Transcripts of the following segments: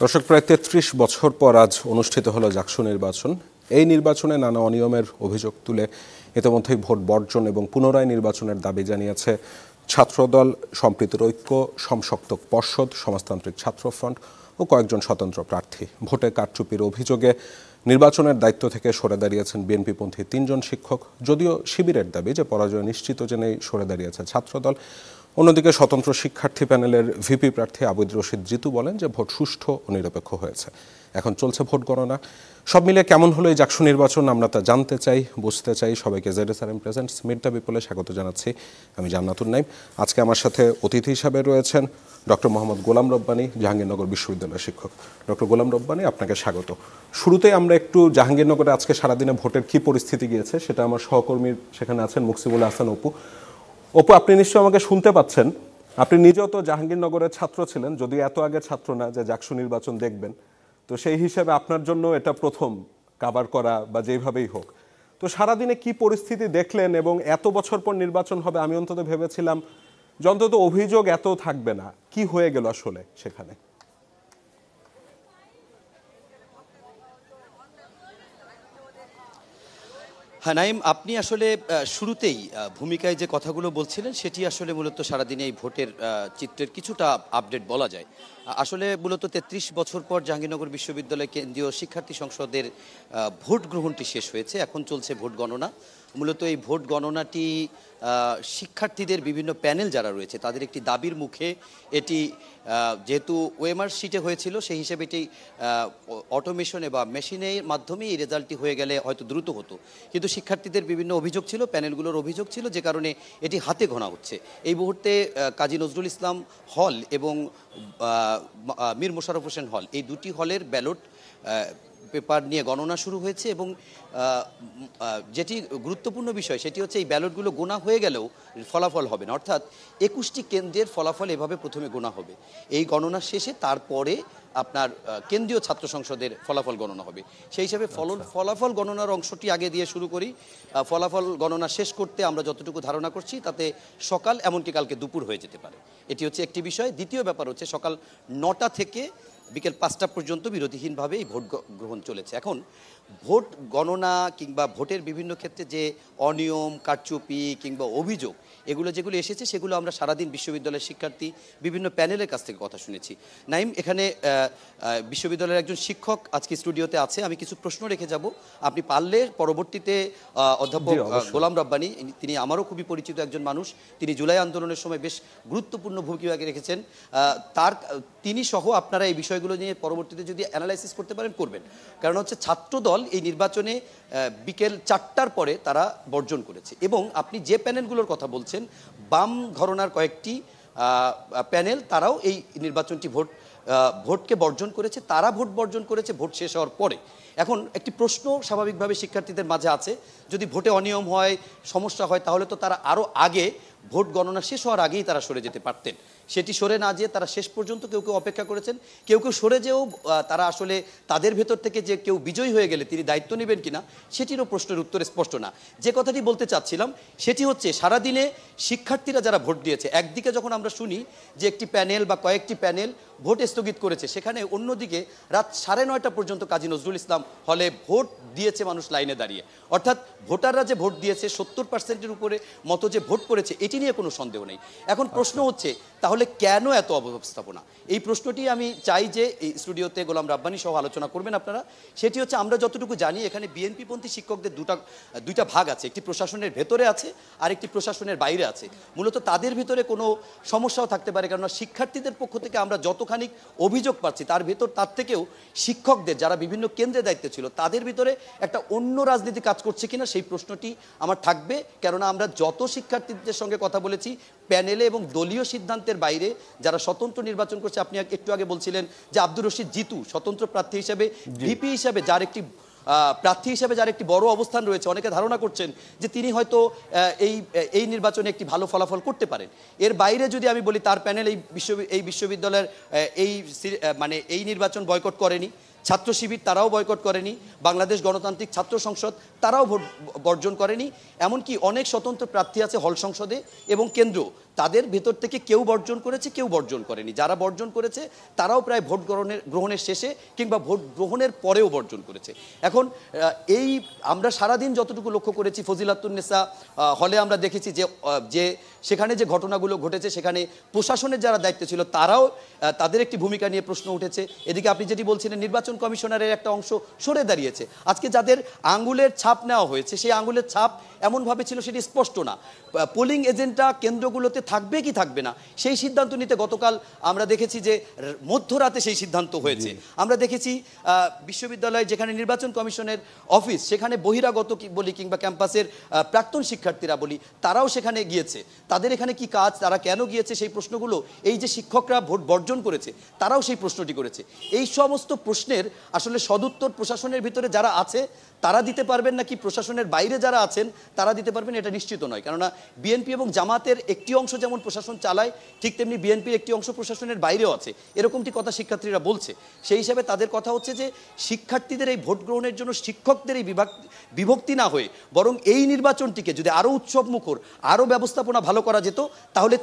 দর্শক, প্রায় ৩৩ বছর পর আজ অনুষ্ঠিত হলো জাকসু নির্বাচন। এই নির্বাচনে নানা অনিয়মের অভিযোগ তুলে ইতিমধ্যেই ভোট বর্জন এবং পুনরায় নির্বাচনের দাবি জানিয়েছে ছাত্রদল, সম্প্রীতির ঐক্য, সমসপ্তক পর্ষদ, সমাজতান্ত্রিক ছাত্র ফ্রন্ট ও কয়েকজন স্বতন্ত্র প্রার্থী। ভোটে কারচুপির অভিযোগে নির্বাচনের দায়িত্ব থেকে সরে দাঁড়িয়েছেন বিএনপিপন্থী ৩ জন শিক্ষক। যদিও শিবিরের দাবি যে পরাজয় নিশ্চিত জেনেই সরে দাঁড়িয়েছে ছাত্রদল। অন্যদিকে স্বতন্ত্র শিক্ষার্থী প্যানেলের ভিপি প্রার্থী আবুদ রশিদ জিতু বলেন যে ভোট সুষ্ঠু ও নিরপেক্ষ হয়েছে। এখন চলছে ভোট গণনা। সব মিলে কেমন হলো এই জাকসু নির্বাচন আমরা তা জানতে চাই, বুঝতে চাই। সবাইকে জেডএসআরএম প্রেজেন্টস মিট দ্য পিপলে স্বাগত জানাচ্ছি। আমি জান্নাতুন নাইম। আজকে আমার সাথে অতিথি হিসাবে রয়েছেন ডক্টর মোহাম্মদ গোলাম রব্বানী, জাহাঙ্গীরনগর বিশ্ববিদ্যালয়ের শিক্ষক। ডক্টর গোলাম রব্বানী, আপনাকে স্বাগত। শুরুতেই আমরা একটু জাহাঙ্গীরনগরে আজকে সারাদিনে ভোটের কী পরিস্থিতি গিয়েছে সেটা আমার সহকর্মী সেখানে আছেন মুকসিবুল হাসান অপু। অপু, আপনি নিশ্চয়ই আমাকে শুনতে পাচ্ছেন। আপনি নিজেও তো জাহাঙ্গীরনগরের ছাত্র ছিলেন, যদিও এত আগে ছাত্র না যে জাকসু নির্বাচন দেখবেন। তো সেই হিসেবে আপনার জন্য এটা প্রথম কাভার করা বা যেইভাবেই হোক। তো সারাদিনে কি পরিস্থিতি দেখলেন? এবং এত বছর পর নির্বাচন হবে, আমি অন্তত ভেবেছিলাম যে অন্তত অভিযোগ এত থাকবে না। কি হয়ে গেল আসলে সেখানে? হ্যাঁ নাইম, আপনি আসলে শুরুতেই ভূমিকায় যে কথাগুলো বলছিলেন সেটি আসলে মূলত সারাদিনে এই ভোটের চিত্রের কিছুটা আপডেট বলা যায়। আসলে মূলত ৩৩ বছর পর জাহাঙ্গীরনগর বিশ্ববিদ্যালয় কেন্দ্রীয় শিক্ষার্থী সংসদের ভোট গ্রহণটি শেষ হয়েছে। এখন চলছে ভোট গণনা। মূলত এই ভোট গণনাটি শিক্ষার্থীদের বিভিন্ন প্যানেল যারা রয়েছে তাদের একটি দাবির মুখে এটি যেহেতু ওএমআর শিটে হয়েছিল সেই হিসেবে এটি অটোমেশনে বা মেশিনের মাধ্যমে এই রেজাল্টটি হয়ে গেলে হয়তো দ্রুত হতো, কিন্তু শিক্ষার্থীদের বিভিন্ন অভিযোগ ছিল, প্যানেলগুলোর অভিযোগ ছিল, যে কারণে এটি হাতে গোনা হচ্ছে। এই মুহূর্তে কাজী নজরুল ইসলাম হল এবং মীর মোশাররফ হোসেন হল, এই দুটি হলের ব্যালট পেপার নিয়ে গণনা শুরু হয়েছে। এবং যেটি গুরুত্বপূর্ণ বিষয় সেটি হচ্ছে এই ব্যালটগুলো গোনা হয়ে গেলেও ফলাফল হবে না, অর্থাৎ ২১টি কেন্দ্রের ফলাফল এভাবে প্রথমে গোনা হবে। এই গণনা শেষে তারপরে আপনার কেন্দ্রীয় ছাত্র সংসদের ফলাফল গণনা হবে। সেই হিসাবে ফলাফল গণনার অংশটি আগে দিয়ে শুরু করি। ফলাফল গণনা শেষ করতে আমরা যতটুকু ধারণা করছি তাতে সকাল, এমনকি কালকে দুপুর হয়ে যেতে পারে। এটি হচ্ছে একটি বিষয়। দ্বিতীয় ব্যাপার হচ্ছে সকাল ৯টা থেকে বিকেল ৫টা পর্যন্ত বিরতিহীনভাবে এই ভোট গ্রহণ চলেছে। এখন ভোট গণনা কিংবা ভোটের বিভিন্ন ক্ষেত্রে যে অনিয়ম, কারচুপি কিংবা অভিযোগ যেগুলো এসেছে সেগুলো আমরা সারাদিন বিশ্ববিদ্যালয়ের শিক্ষার্থী বিভিন্ন প্যানেলের কাছ থেকে কথা শুনেছি। নাইম, এখানে বিশ্ববিদ্যালয়ের একজন শিক্ষক আজকে স্টুডিওতে আছে। আমি কিছু প্রশ্ন রেখে যাব, আপনি পারলে পরবর্তীতে অধ্যাপক গোলাম রব্বানী, তিনি আমারও খুবই পরিচিত একজন মানুষ, তিনি জুলাই আন্দোলনের সময় বেশ গুরুত্বপূর্ণ ভূমিকা রেখেছেন, তিনি সহ আপনারা এই বিষয়গুলো নিয়ে পরবর্তীতে যদি অ্যানালাইসিস করতে পারেন করবেন। কারণ হচ্ছে ছাত্রদল এই নির্বাচনে বিকেল ৪টার পরে তারা বর্জন করেছে। এবং আপনি যে প্যানেলগুলোর কথা বলছেন, বাম ঘরানার কয়েকটি প্যানেল, তারাও এই নির্বাচনটি ভোটকে বর্জন করেছে। তারা ভোট বর্জন করেছে ভোট শেষ হওয়ার পরে। এখন একটি প্রশ্ন স্বাভাবিকভাবে শিক্ষার্থীদের মাঝে আছে, যদি ভোটে অনিয়ম হয়, সমস্যা হয়, তাহলে তো তারা আরও আগে ভোট গণনা শেষ হওয়ার আগেই তারা সরে যেতে পারতেন। সেটি সরে না যেয়ে তারা শেষ পর্যন্ত কেউ কেউ অপেক্ষা করেছেন, কেউ কেউ সরে যেও তারা আসলে তাদের ভেতর থেকে যে কেউ বিজয়ী হয়ে গেলে তিনি দায়িত্ব নেবেন কিনা সেটিরও প্রশ্নের উত্তর স্পষ্ট না। যে কথাটি বলতে চাচ্ছিলাম সেটি হচ্ছে সারাদিনে শিক্ষার্থীরা যারা ভোট দিয়েছে, একদিকে যখন আমরা শুনি যে একটি প্যানেল বা কয়েকটি প্যানেল ভোট স্থগিত করেছে, সেখানে অন্যদিকে রাত ৯:৩০ পর্যন্ত কাজী নজরুল ইসলাম হলে ভোট দিয়েছে মানুষ লাইনে দাঁড়িয়ে। অর্থাৎ ভোটাররা যে ভোট দিয়েছে ৭০%-এর উপরে মতো যে ভোট পড়েছে এটি নিয়ে কোনো সন্দেহ নেই। এখন প্রশ্ন হচ্ছে তাহলে কেন এত অব্যবস্থাপনা? এই প্রশ্নটি আমি চাই যে এই স্টুডিওতে গোলাম রব্বানী সহ আলোচনা করবেন আপনারা। সেটি হচ্ছে, আমরা যতটুকু জানি এখানে বিএনপিপন্থী শিক্ষকদের দুইটা ভাগ আছে, একটি প্রশাসনের ভেতরে আছে আর একটি প্রশাসনের বাইরে আছে। মূলত তাদের ভিতরে কোনো সমস্যাও থাকতে পারে, কেননা শিক্ষার্থীদের পক্ষ থেকে আমরা যতখানি অভিযোগ পাচ্ছি তার থেকেও শিক্ষকদের যারা বিভিন্ন কেন্দ্রে দায়িত্বে ছিল তাদের ভিতরে একটা অন্য রাজনীতি কাজ করছে কিনা সেই প্রশ্নটি আমার থাকবে। কেননা আমরা যত শিক্ষার্থীদের সঙ্গে কথা বলেছি, প্যানেলে এবং দলীয় সিদ্ধান্তের বাইরে যারা স্বতন্ত্র নির্বাচন করছে, আপনি একটু আগে বলছিলেন যে আব্দুর রশিদ জিতু স্বতন্ত্র প্রার্থী হিসেবে, ভিপি হিসাবে যার একটি বড় অবস্থান রয়েছে, অনেকে ধারণা করছেন যে তিনি হয়তো এই নির্বাচনে একটি ভালো ফলাফল করতে পারেন। এর বাইরে যদি আমি বলি, তার প্যানেল এই বিশ্ববিদ্যালয়ের এই নির্বাচন বয়কট করেনি, ছাত্র শিবির তারাও বয়কট করেনি, বাংলাদেশ গণতান্ত্রিক ছাত্র সংসদ তারাও ভোট বর্জন করেনি, এমনকি অনেক স্বতন্ত্র প্রার্থী আছে হল সংসদে এবং কেন্দ্র, তাদের ভেতর থেকে কেউ বর্জন করেছে, কেউ বর্জন করেনি। যারা বর্জন করেছে তারাও প্রায় ভোট গ্রহণের শেষে কিংবা ভোট গ্রহণের পরেও বর্জন করেছে। এখন এই আমরা সারাদিন যতটুকু লক্ষ্য করেছি ফজিলাতুন্নেসা হলে আমরা দেখেছি যে সেখানে যে ঘটনাগুলো ঘটেছে সেখানে প্রশাসনের যারা দায়িত্বে ছিল তারাও তাদের একটি ভূমিকা নিয়ে প্রশ্ন উঠেছে। এদিকে আপনি যেটি বলছিলেন নির্বাচন কমিশনারের একটা অংশ সরে দাঁড়িয়েছে। আজকে যাদের আঙ্গুলের ছাপ নেওয়া হয়েছে সেই আঙ্গুলের ছাপ এমনভাবে ছিল সেটি স্পষ্ট না। পোলিং এজেন্টরা কেন্দ্রগুলোতে থাকবে কি থাকবে না সেই সিদ্ধান্ত নিতে গতকাল আমরা দেখেছি যে মধ্যরাতে সেই সিদ্ধান্ত হয়েছে। আমরা দেখেছি বিশ্ববিদ্যালয়ে যেখানে নির্বাচন কমিশনের অফিস সেখানে বহিরাগত বলি কিংবা ক্যাম্পাসের প্রাক্তন শিক্ষার্থীরা বলি তারাও সেখানে গিয়েছে। তাদের এখানে কি কাজ, তারা কেন গিয়েছে সেই প্রশ্নগুলো এই যে শিক্ষকরা ভোট বর্জন করেছে তারাও সেই প্রশ্নটি করেছে। এই সমস্ত প্রশ্নের আসলে সদুত্তর প্রশাসনের ভিতরে যারা আছে তারা দিতে পারবেন নাকি প্রশাসনের বাইরে যারা আছেন তারা দিতে পারবেন এটা নিশ্চিত নয়। কেননা বিএনপি এবং জামাতের একটি অংশ যেমন প্রশাসন চালায় ঠিক তেমনি বিএনপির একটি অংশ প্রশাসনের বাইরেও আছে, এরকমটি কথা শিক্ষার্থীরা বলছে। সেই হিসাবে তাদের কথা হচ্ছে যে শিক্ষার্থীদের এই ভোট গ্রহণের জন্য শিক্ষকদের এই বিভক্তি না হয়ে বরং এই নির্বাচনটিকে যদি আরও উৎসবমুখর আরও ব্যবস্থাপনা ভালো করা যেত তাহলে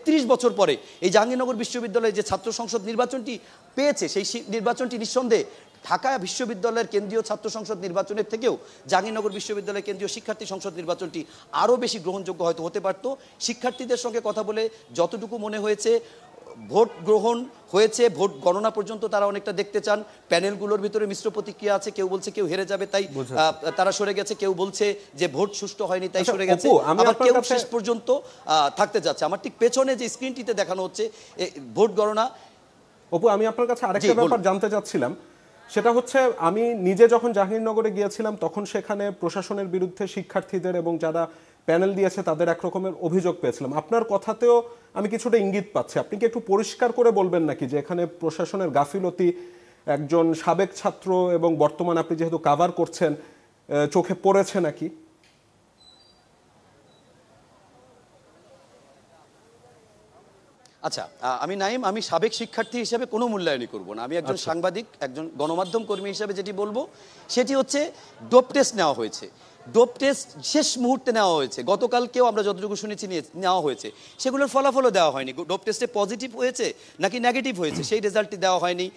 33 বছর পরে এই জাহাঙ্গীরনগর বিশ্ববিদ্যালয়ে যে ছাত্র সংসদ নির্বাচনটি পেয়েছে সেই নির্বাচনটি নিঃসন্দেহে ঢাকা বিশ্ববিদ্যালয়ের কেন্দ্রীয় ছাত্র সংসদ নির্বাচনের থেকেও জাহাঙ্গীরনগর বিশ্ববিদ্যালয়ের কেন্দ্রীয় শিক্ষার্থী সংসদ নির্বাচনটি আরও বেশি গ্রহণযোগ্য হয়তো হতে পারত। শিক্ষার্থীদের সঙ্গে কথা বলে যতটুকু মনে হয়েছে ভোট গ্রহণ হয়েছে, ভোট গণনা পর্যন্ত তারা অনেকটা দেখতে চান। প্যানেলগুলোর ভিতরে মিশ্র প্রতিক্রিয়া আছে, কেউ বলছে কেউ হেরে যাবে তাই তারা সরে গেছে, কেউ বলছে যে ভোট সুষ্ঠু হয়নি তাই সরে গেছে, আবার কেউ শেষ পর্যন্ত থাকতে যাচ্ছে। আমার ঠিক পেছনে যে স্ক্রিনটিতে দেখানো হচ্ছে ভোট গণনা। অপু, আমি আপনার কাছে আরেকটা ব্যাপার জানতে চাচ্ছিলাম, সেটা হচ্ছে আমি নিজে যখন জাহাঙ্গীরনগরে গিয়েছিলাম তখন সেখানে প্রশাসনের বিরুদ্ধে শিক্ষার্থীদের এবং যারা প্যানেল দিয়েছে তাদের একরকমের অভিযোগ পেয়েছিলাম। আপনার কথাতেও আমি কিছুটা ইঙ্গিত পাচ্ছি, আপনি কি একটু পরিষ্কার করে বলবেন নাকি যে এখানে প্রশাসনের গাফিলতি একজন সাবেক ছাত্র এবং বর্তমান আপনি যেহেতু কাভার করছেন চোখে পড়েছে নাকি? আচ্ছা, আমি সাবেক শিক্ষার্থী হিসেবে কোনো মূল্যায়নই করব না। আমি একজন সাংবাদিক, একজন গণমাধ্যম কর্মী হিসেবে যেটি বলবো সেটি হচ্ছে ডোপ টেস্ট নেওয়া হয়েছে। ডোপ টেস্ট শেষ মুহূর্তে নেওয়া হয়েছে, গতকালকেও আমরা যতটুকু শুনেছি নেওয়া হয়েছে, সেগুলোর ফলাফলও দেওয়া হয়নি। ডোপ টেস্টে পজিটিভ হয়েছে নাকি নেগেটিভ হয়েছে সেই রেজাল্টটি দেওয়া হয়নি।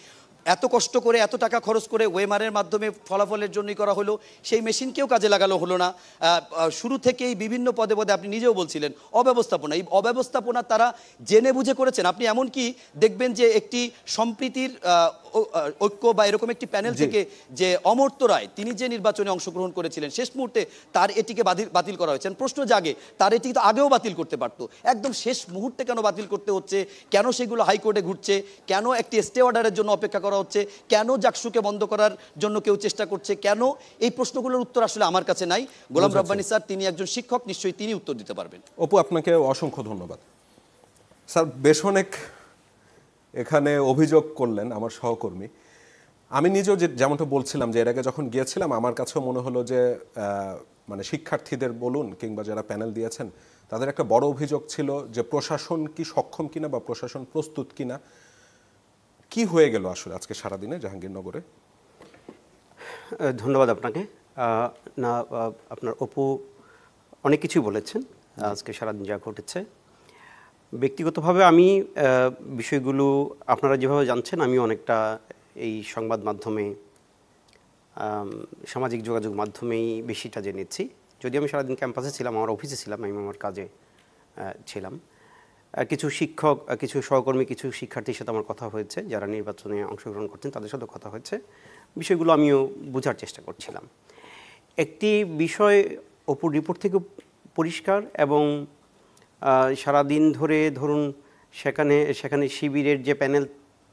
এত কষ্ট করে এত টাকা খরচ করে ওয়েমারের মাধ্যমে ফলাফলের জন্যই করা হলো, সেই মেশিনকেও কাজে লাগানো হলো না। শুরু থেকেই বিভিন্ন পদে পদে আপনি নিজেও বলছিলেন অব্যবস্থাপনা, এই অব্যবস্থাপনা তারা জেনে বুঝে করেছেন। আপনি এমনকি দেখবেন যে একটি সম্প্রীতির ঐক্য বা এরকম একটি প্যানেল থেকে যে অমর্ত্য রায় তিনি যে নির্বাচনে অংশগ্রহণ করেছিলেন শেষ মুহূর্তে তার এটিকে বাতিল করা হয়েছে। প্রশ্ন জাগে তার এটি তো আগেও বাতিল করতে পারতো, একদম শেষ মুহূর্তে কেন বাতিল করতে হচ্ছে? কেন সেগুলো হাইকোর্টে ঘুরছে? কেন একটি স্টে অর্ডারের জন্য অপেক্ষা করা হচ্ছে? কেন জাকসুকে বন্ধ করার জন্য কেউ চেষ্টা করছে? কেন? এই প্রশ্নগুলোর উত্তর আসলে আমার কাছে নাই। গোলাম রব্বানী স্যার তিনি একজন শিক্ষক, নিশ্চয়ই তিনি উত্তর দিতে পারবেন। অপু, আপনাকে অসংখ্য ধন্যবাদ। স্যার বেশ অনেক এখানে অভিযোগ করলেন আমার সহকর্মী। আমি নিজেও যেমনটা বলছিলাম যে এর আগে যখন গিয়েছিলাম আমার কাছেও মনে হলো যে মানে শিক্ষার্থীদের বলুন কিংবা যারা প্যানেল দিয়েছেন তাদের একটা বড় অভিযোগ ছিল যে প্রশাসন কি সক্ষম কিনা বা প্রশাসন প্রস্তুত কিনা। কি হয়ে গেল আসলে আজকে সারাদিনে জাহাঙ্গীরনগরে? ধন্যবাদ আপনাকে। না, আপনার অপু অনেক কিছুই বলেছেন আজকে সারাদিন যা ঘটেছে। ব্যক্তিগতভাবে আমি বিষয়গুলো আপনারা যেভাবে জানছেন আমি অনেকটা এই সংবাদ মাধ্যমে সামাজিক যোগাযোগ মাধ্যমেই বেশিটা জেনেছি। যদি আমি সারাদিন ক্যাম্পাসে ছিলাম, আমার অফিসে ছিলাম, আমি আমার কাজে ছিলাম। কিছু শিক্ষক, কিছু সহকর্মী, কিছু শিক্ষার্থীর সাথে আমার কথা হয়েছে যারা নির্বাচনে অংশগ্রহণ করছেন, তাদের সাথে কথা হয়েছে। বিষয়গুলো আমিও বোঝার চেষ্টা করছিলাম। একটি বিষয় অপুর রিপোর্ট থেকে পরিষ্কার এবং সারাদিন ধরে ধরুন সেখানে শিবিরের যে প্যানেল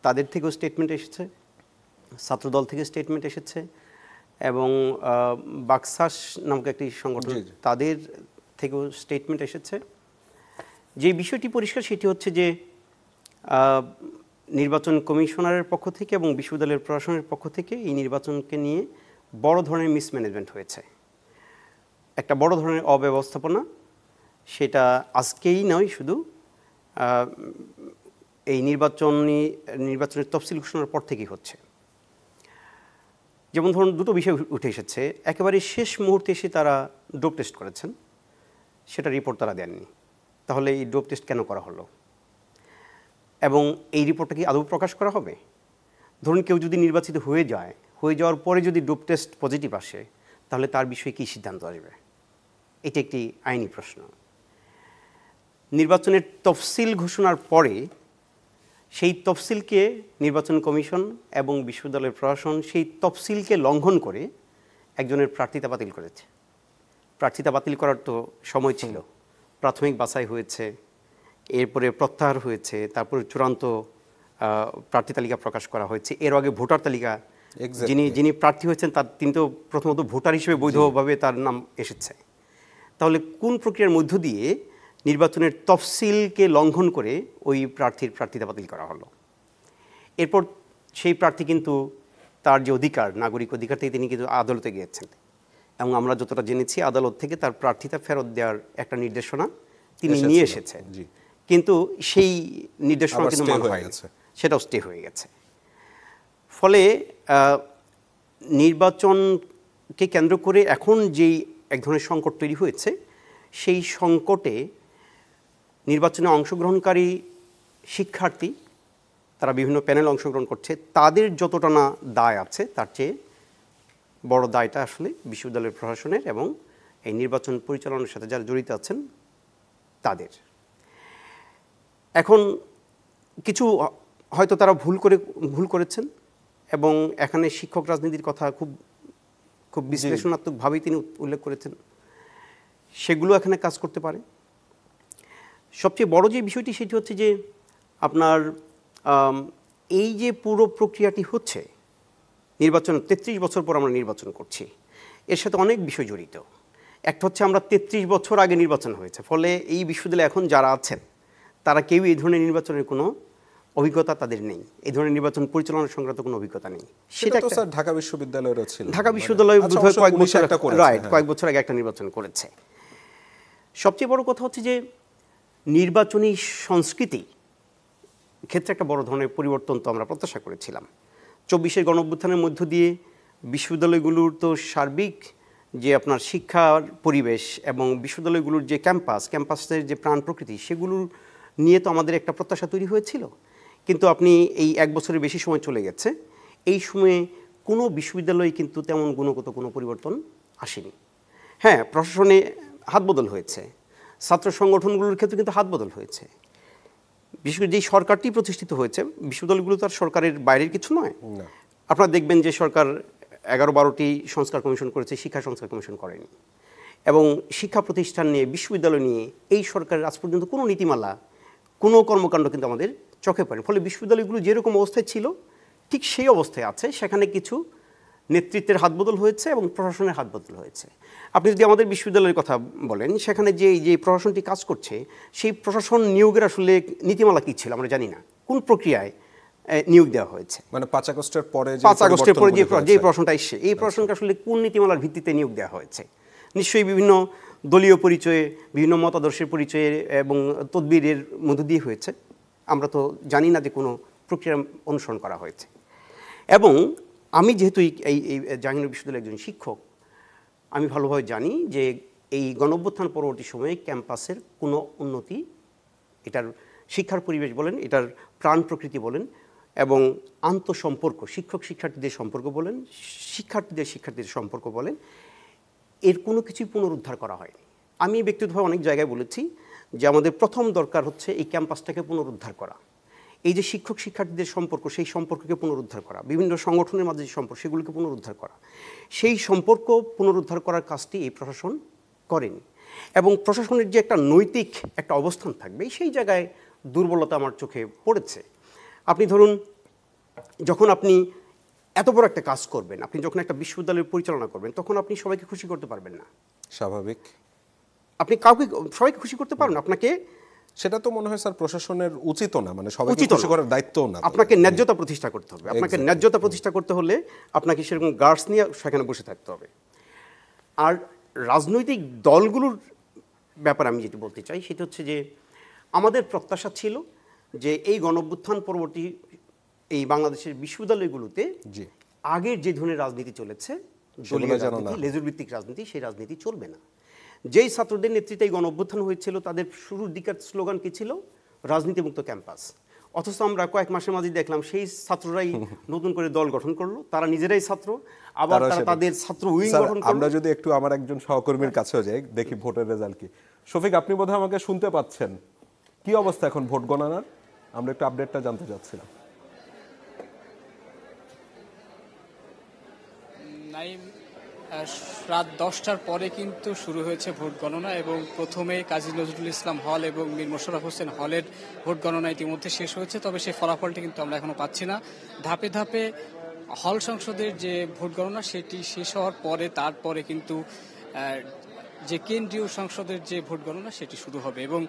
তাদের থেকেও স্টেটমেন্ট এসেছে, ছাত্রদল থেকে স্টেটমেন্ট এসেছে এবং বাকসাস নামক একটি সংগঠন তাদের থেকেও স্টেটমেন্ট এসেছে। যে বিষয়টি পরিষ্কার সেটি হচ্ছে যে নির্বাচন কমিশনারের পক্ষ থেকে এবং বিশ্ববিদ্যালয়ের প্রশাসনের পক্ষ থেকে এই নির্বাচনকে নিয়ে বড় ধরনের মিসম্যানেজমেন্ট হয়েছে, একটা বড় ধরনের অব্যবস্থাপনা। সেটা আজকেই নয়, শুধু এই নির্বাচনের তফসিল ঘোষণার পর থেকেই হচ্ছে। যেমন ধরুন দুটো বিষয় উঠে এসেছে। একেবারে শেষ মুহূর্তে এসে তারা ডোপ টেস্ট করেছেন, সেটা রিপোর্ট তারা দেননি। তাহলে এই ডোপ টেস্ট কেন করা হলো, এবং এই রিপোর্টটা কি আদৌ প্রকাশ করা হবে? ধরুন কেউ যদি নির্বাচিত হয়ে যাওয়ার পরে যদি ডোপ টেস্ট পজিটিভ আসে, তাহলে তার বিষয়ে কী সিদ্ধান্ত আসবে? এটি একটি আইনি প্রশ্ন। নির্বাচনের তফসিল ঘোষণার পরে সেই তফসিলকে নির্বাচন কমিশন এবং বিশ্ববিদ্যালয়ের প্রশাসন সেই তফসিলকে লঙ্ঘন করে একজনের প্রার্থিতা বাতিল করেছে। প্রার্থিতা বাতিল করার তো সময় ছিল, প্রাথমিক বাছাই হয়েছে, এরপরে প্রত্যাহার হয়েছে, তারপরে চূড়ান্ত প্রার্থী তালিকা প্রকাশ করা হয়েছে, এর আগে ভোটার তালিকা, যিনি প্রার্থী হয়েছেন তিনি তো প্রথমত ভোটার হিসেবে বৈধভাবে তার নাম এসেছে। তাহলে কোন প্রক্রিয়ার মধ্য দিয়ে নির্বাচনের তফসিলকে লঙ্ঘন করে ওই প্রার্থিতা বাতিল করা হলো? এরপর সেই প্রার্থী কিন্তু তার যে অধিকার, নাগরিক অধিকার থেকে তিনি কিন্তু আদালতে গিয়েছেন, এবং আমরা যতটা জেনেছি আদালত থেকে তার প্রার্থিতা ফেরত দেওয়ার একটা নির্দেশনা তিনি নিয়ে এসেছেন, কিন্তু সেই নির্দেশনা কিন্তু মানা হয়নি, সেটাও স্টে হয়ে গেছে। ফলে নির্বাচনকে কেন্দ্র করে এখন যেই এক ধরনের সংকট তৈরি হয়েছে, সেই সংকটে নির্বাচনে অংশগ্রহণকারী শিক্ষার্থী, তারা বিভিন্ন প্যানেল অংশগ্রহণ করছে, তাদের যতটা না দায় আছে তার চেয়ে বড় দায়টা আসলে বিশ্ববিদ্যালয়ের প্রশাসনের এবং এই নির্বাচন পরিচালনার সাথে যারা জড়িত আছেন তাদের। এখন কিছু হয়তো তারা ভুল করেছেন, এবং এখানে শিক্ষক রাজনীতির কথা খুব বিশ্লেষণাত্মকভাবেই তিনি উল্লেখ করেছেন, সেগুলো এখানে কাজ করতে পারে। সবচেয়ে বড় যে বিষয়টি সেটি হচ্ছে যে আপনার এই যে পুরো প্রক্রিয়াটি হচ্ছে, নির্বাচন 33 বছর পর আমরা নির্বাচন করছি, এর সাথে অনেক বিষয় জড়িত। একটা হচ্ছে আমরা 33 বছর আগে নির্বাচন হয়েছে, ফলে এই বিশ্ববিদ্যালয়ে এখন যারা আছেন তারা কেউ এই ধরনের নির্বাচনের কোনো অভিজ্ঞতা তাদের নেই, এই ধরনের নির্বাচন পরিচালনা সংক্রান্ত কোনো অভিজ্ঞতা নেই। সেটা তো স্যার ঢাকা বিশ্ববিদ্যালয়েরও ছিল। ঢাকা বিশ্ববিদ্যালয় কয়েক বছর আগে একটা নির্বাচন করেছে। সবচেয়ে বড় কথা হচ্ছে যে নির্বাচনী সংস্কৃতি ক্ষেত্রে একটা বড় ধরনের পরিবর্তন তো আমরা প্রত্যাশা করেছিলাম। 24-এর গণঅভ্যুত্থানের মধ্য দিয়ে বিশ্ববিদ্যালয়গুলোর তো সার্বিক যে আপনার শিক্ষার পরিবেশ এবং বিশ্ববিদ্যালয়গুলোর যে ক্যাম্পাসের যে প্রাণ প্রকৃতি, সেগুলোর নিয়ে তো আমাদের একটা প্রত্যাশা তৈরি হয়েছিল। কিন্তু আপনি এই 1 বছরের বেশি সময় চলে গেছে, এই সময়ে কোনো বিশ্ববিদ্যালয়ে কিন্তু তেমন গুণগত কোনো পরিবর্তন আসেনি। হ্যাঁ, প্রশাসনে হাত বদল হয়েছে, ছাত্র সংগঠনগুলোর ক্ষেত্রে কিন্তু হাত বদল হয়েছে। বিশেষ করে যেই সরকারটি প্রতিষ্ঠিত হয়েছে, বিশ্ববিদ্যালয়গুলো তো আর সরকারের বাইরের কিছু নয়। আপনারা দেখবেন যে সরকার 11-12টি সংস্কার কমিশন করেছে, শিক্ষা সংস্কার কমিশন করেনি। এবং শিক্ষা প্রতিষ্ঠান নিয়ে, বিশ্ববিদ্যালয় নিয়ে এই সরকারের আজ পর্যন্ত কোনো নীতিমালা, কোনো কর্মকাণ্ড কিন্তু আমাদের চোখে পড়েনি। ফলে বিশ্ববিদ্যালয়গুলো যেরকম অবস্থায় ছিল ঠিক সেই অবস্থায় আছে। সেখানে কিছু নেতৃত্বের হাত বদল হয়েছে এবং প্রশাসনের হাত বদল হয়েছে। আপনি যদি আমাদের বিশ্ববিদ্যালয়ের কথা বলেন, সেখানে যে প্রশাসনটি কাজ করছে, সেই প্রশাসন নিয়োগের আসলে নীতিমালা কী ছিল আমরা জানি না, কোন প্রক্রিয়ায় নিয়োগ দেওয়া হয়েছে। মানে 5 আগস্টের পরে যে প্রশ্নটা এসছে, এই প্রশ্নকে আসলে কোন নীতিমালার ভিত্তিতে নিয়োগ দেওয়া হয়েছে? নিশ্চয়ই বিভিন্ন দলীয় পরিচয়ে, বিভিন্ন মতাদর্শের পরিচয়ে এবং তদবিরের মধ্য দিয়ে হয়েছে। আমরা তো জানি না যে কোনো প্রক্রিয়া অনুসরণ করা হয়েছে। এবং আমি যেহেতু এই জাহাঙ্গীরনগর বিশ্ববিদ্যালয়ের একজন শিক্ষক, আমি ভালোভাবে জানি যে এই গণঅভ্যুত্থান পরবর্তী সময়ে ক্যাম্পাসের কোনো উন্নতি, এটার শিক্ষার পরিবেশ বলেন, এটার প্রাণ প্রকৃতি বলেন, এবং আন্তঃসম্পর্ক, শিক্ষক শিক্ষার্থীদের সম্পর্ক বলেন, শিক্ষার্থীদের সম্পর্ক বলেন, এর কোনো কিছুই পুনরুদ্ধার করা হয়নি। আমি ব্যক্তিগতভাবে অনেক জায়গায় বলেছি যে আমাদের প্রথম দরকার হচ্ছে এই ক্যাম্পাসটাকে পুনরুদ্ধার করা। এই যে শিক্ষক শিক্ষার্থীদের সম্পর্ক, সেই সম্পর্ককে পুনরুদ্ধার করা, বিভিন্ন সংগঠনের মাঝে যে সম্পর্ক, সেগুলোকে পুনরুদ্ধার করা, সেই সম্পর্ক পুনরুদ্ধার করার কাজটি এই প্রশাসন করেনি। এবং প্রশাসনের যে একটা নৈতিক একটা অবস্থান থাকবে, সেই জায়গায় দুর্বলতা আমার চোখে পড়েছে। আপনি ধরুন, যখন আপনি এত বড় একটা কাজ করবেন, আপনি যখন একটা বিশ্ববিদ্যালয় পরিচালনা করবেন, তখন আপনি সবাইকে খুশি করতে পারবেন না। স্বাভাবিক। আপনি সবাইকে খুশি করতে পারবেন, আপনাকে সেটা তো মনে হয় স্যার প্রশাসনের উচিত না, মানে সবাইকে খুশি করার দায়িত্ব না। আপনাকে ন্যায্যতা প্রতিষ্ঠা করতে হবে। আপনাকে ন্যায্যতা প্রতিষ্ঠা করতে হলে আপনাকে সেরকম গার্ডস নিয়ে সেখানে বসে থাকতে হবে। আর রাজনৈতিক দলগুলোর ব্যাপারে আমি যেটি বলতে চাই সেটা হচ্ছে যে আমাদের প্রত্যাশা ছিল যে এই গণঅভ্যুত্থান পরবর্তী এই বাংলাদেশের বিশ্ববিদ্যালয়গুলোতে আগের যে ধরনের রাজনীতি চলেছে, দলীয় রাজনীতি, লেজুর ভিত্তিক রাজনীতি, সেই রাজনীতি চলবে না। যেই ছাত্রদের নেতৃত্বে এই গণ-অভ্যুত্থান হয়েছিল তাদের শুরুর দিকের স্লোগান কি ছিল? রাজনীতিমুক্ত ক্যাম্পাস। অথচ আমরা কয়েক মাসের মাঝে দেখলাম সেই ছাত্ররাই নতুন করে দল গঠন করলো, তারা নিজেরাই ছাত্র, আবার তারা তাদের ছাত্র উইং গঠন করলো। আমরা যদি একটু আমার একজন সহকর্মীর কাছেও যাই, দেখি ভোটের রেজাল্ট কি। শফিক, আপনি বোধহয় আমাকে শুনতে পাচ্ছেন। কি অবস্থা এখন ভোট গণনার? আমরা একটু আপডেটটা জানতে চাচ্ছিলাম। নাইম, রাত 10টার পরে কিন্তু শুরু হয়েছে ভোট গণনা এবং প্রথমে কাজী নজরুল ইসলাম হল এবং মীর মোশাররফ হোসেন হলের ভোট গণনা ইতিমধ্যে শেষ হয়েছে, তবে সেই ফলাফলটি কিন্তু আমরা এখনো পাচ্ছি না। ধাপে ধাপে হল সংসদের যে ভোট গণনা সেটি শেষ হওয়ার পরে তারপরে কিন্তু যে কেন্দ্রীয় সংসদের যে ভোট গণনা সেটি শুরু হবে এবং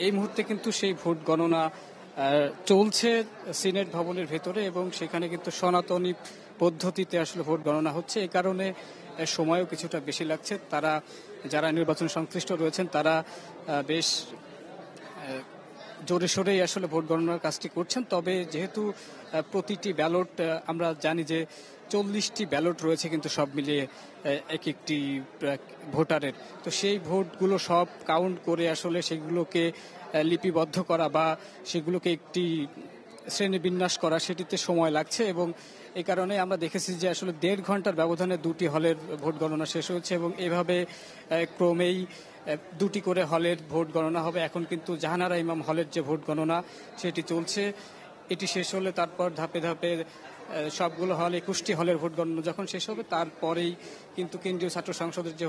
এই মুহূর্তে কিন্তু সেই ভোট গণনা চলছে সিনেট ভবনের ভেতরে এবং সেখানে কিন্তু সনাতনী পদ্ধতিতে আসলে ভোট গণনা হচ্ছে। এই কারণে সময়ও কিছুটা বেশি লাগছে। তারা যারা নির্বাচন সংশ্লিষ্ট রয়েছেন তারা বেশ জোরে সোরেই আসলে ভোট গণনার কাজটি করছেন। তবে যেহেতু প্রতিটি ব্যালট আমরা জানি যে 40টি ব্যালট রয়েছে কিন্তু সব মিলিয়ে এক একটি ভোটারের, তো সেই ভোটগুলো সব কাউন্ট করে আসলে সেগুলোকে লিপিবদ্ধ করা বা সেগুলোকে একটি শ্রেণীবিন্যাস করা সেটিতে সময় লাগছে এবং এই কারণে আমরা দেখেছি যে আসলে 1.5 ঘন্টার ব্যবধানে 2টি হলের ভোট গণনা শেষ হয়েছে এবং এভাবে ক্রমেই 2টি করে হলের ভোট গণনা হবে। এখন কিন্তু জাহানারা ইমাম হলের যে ভোট গণনা সেটি চলছে, এটি শেষ হলে তারপর ধাপে ধাপে সবগুলো হল 21টি হলের ভোট গণনা যখন শেষ হবে তারপরেই কিন্তু কেন্দ্রীয় ছাত্র সংসদের যে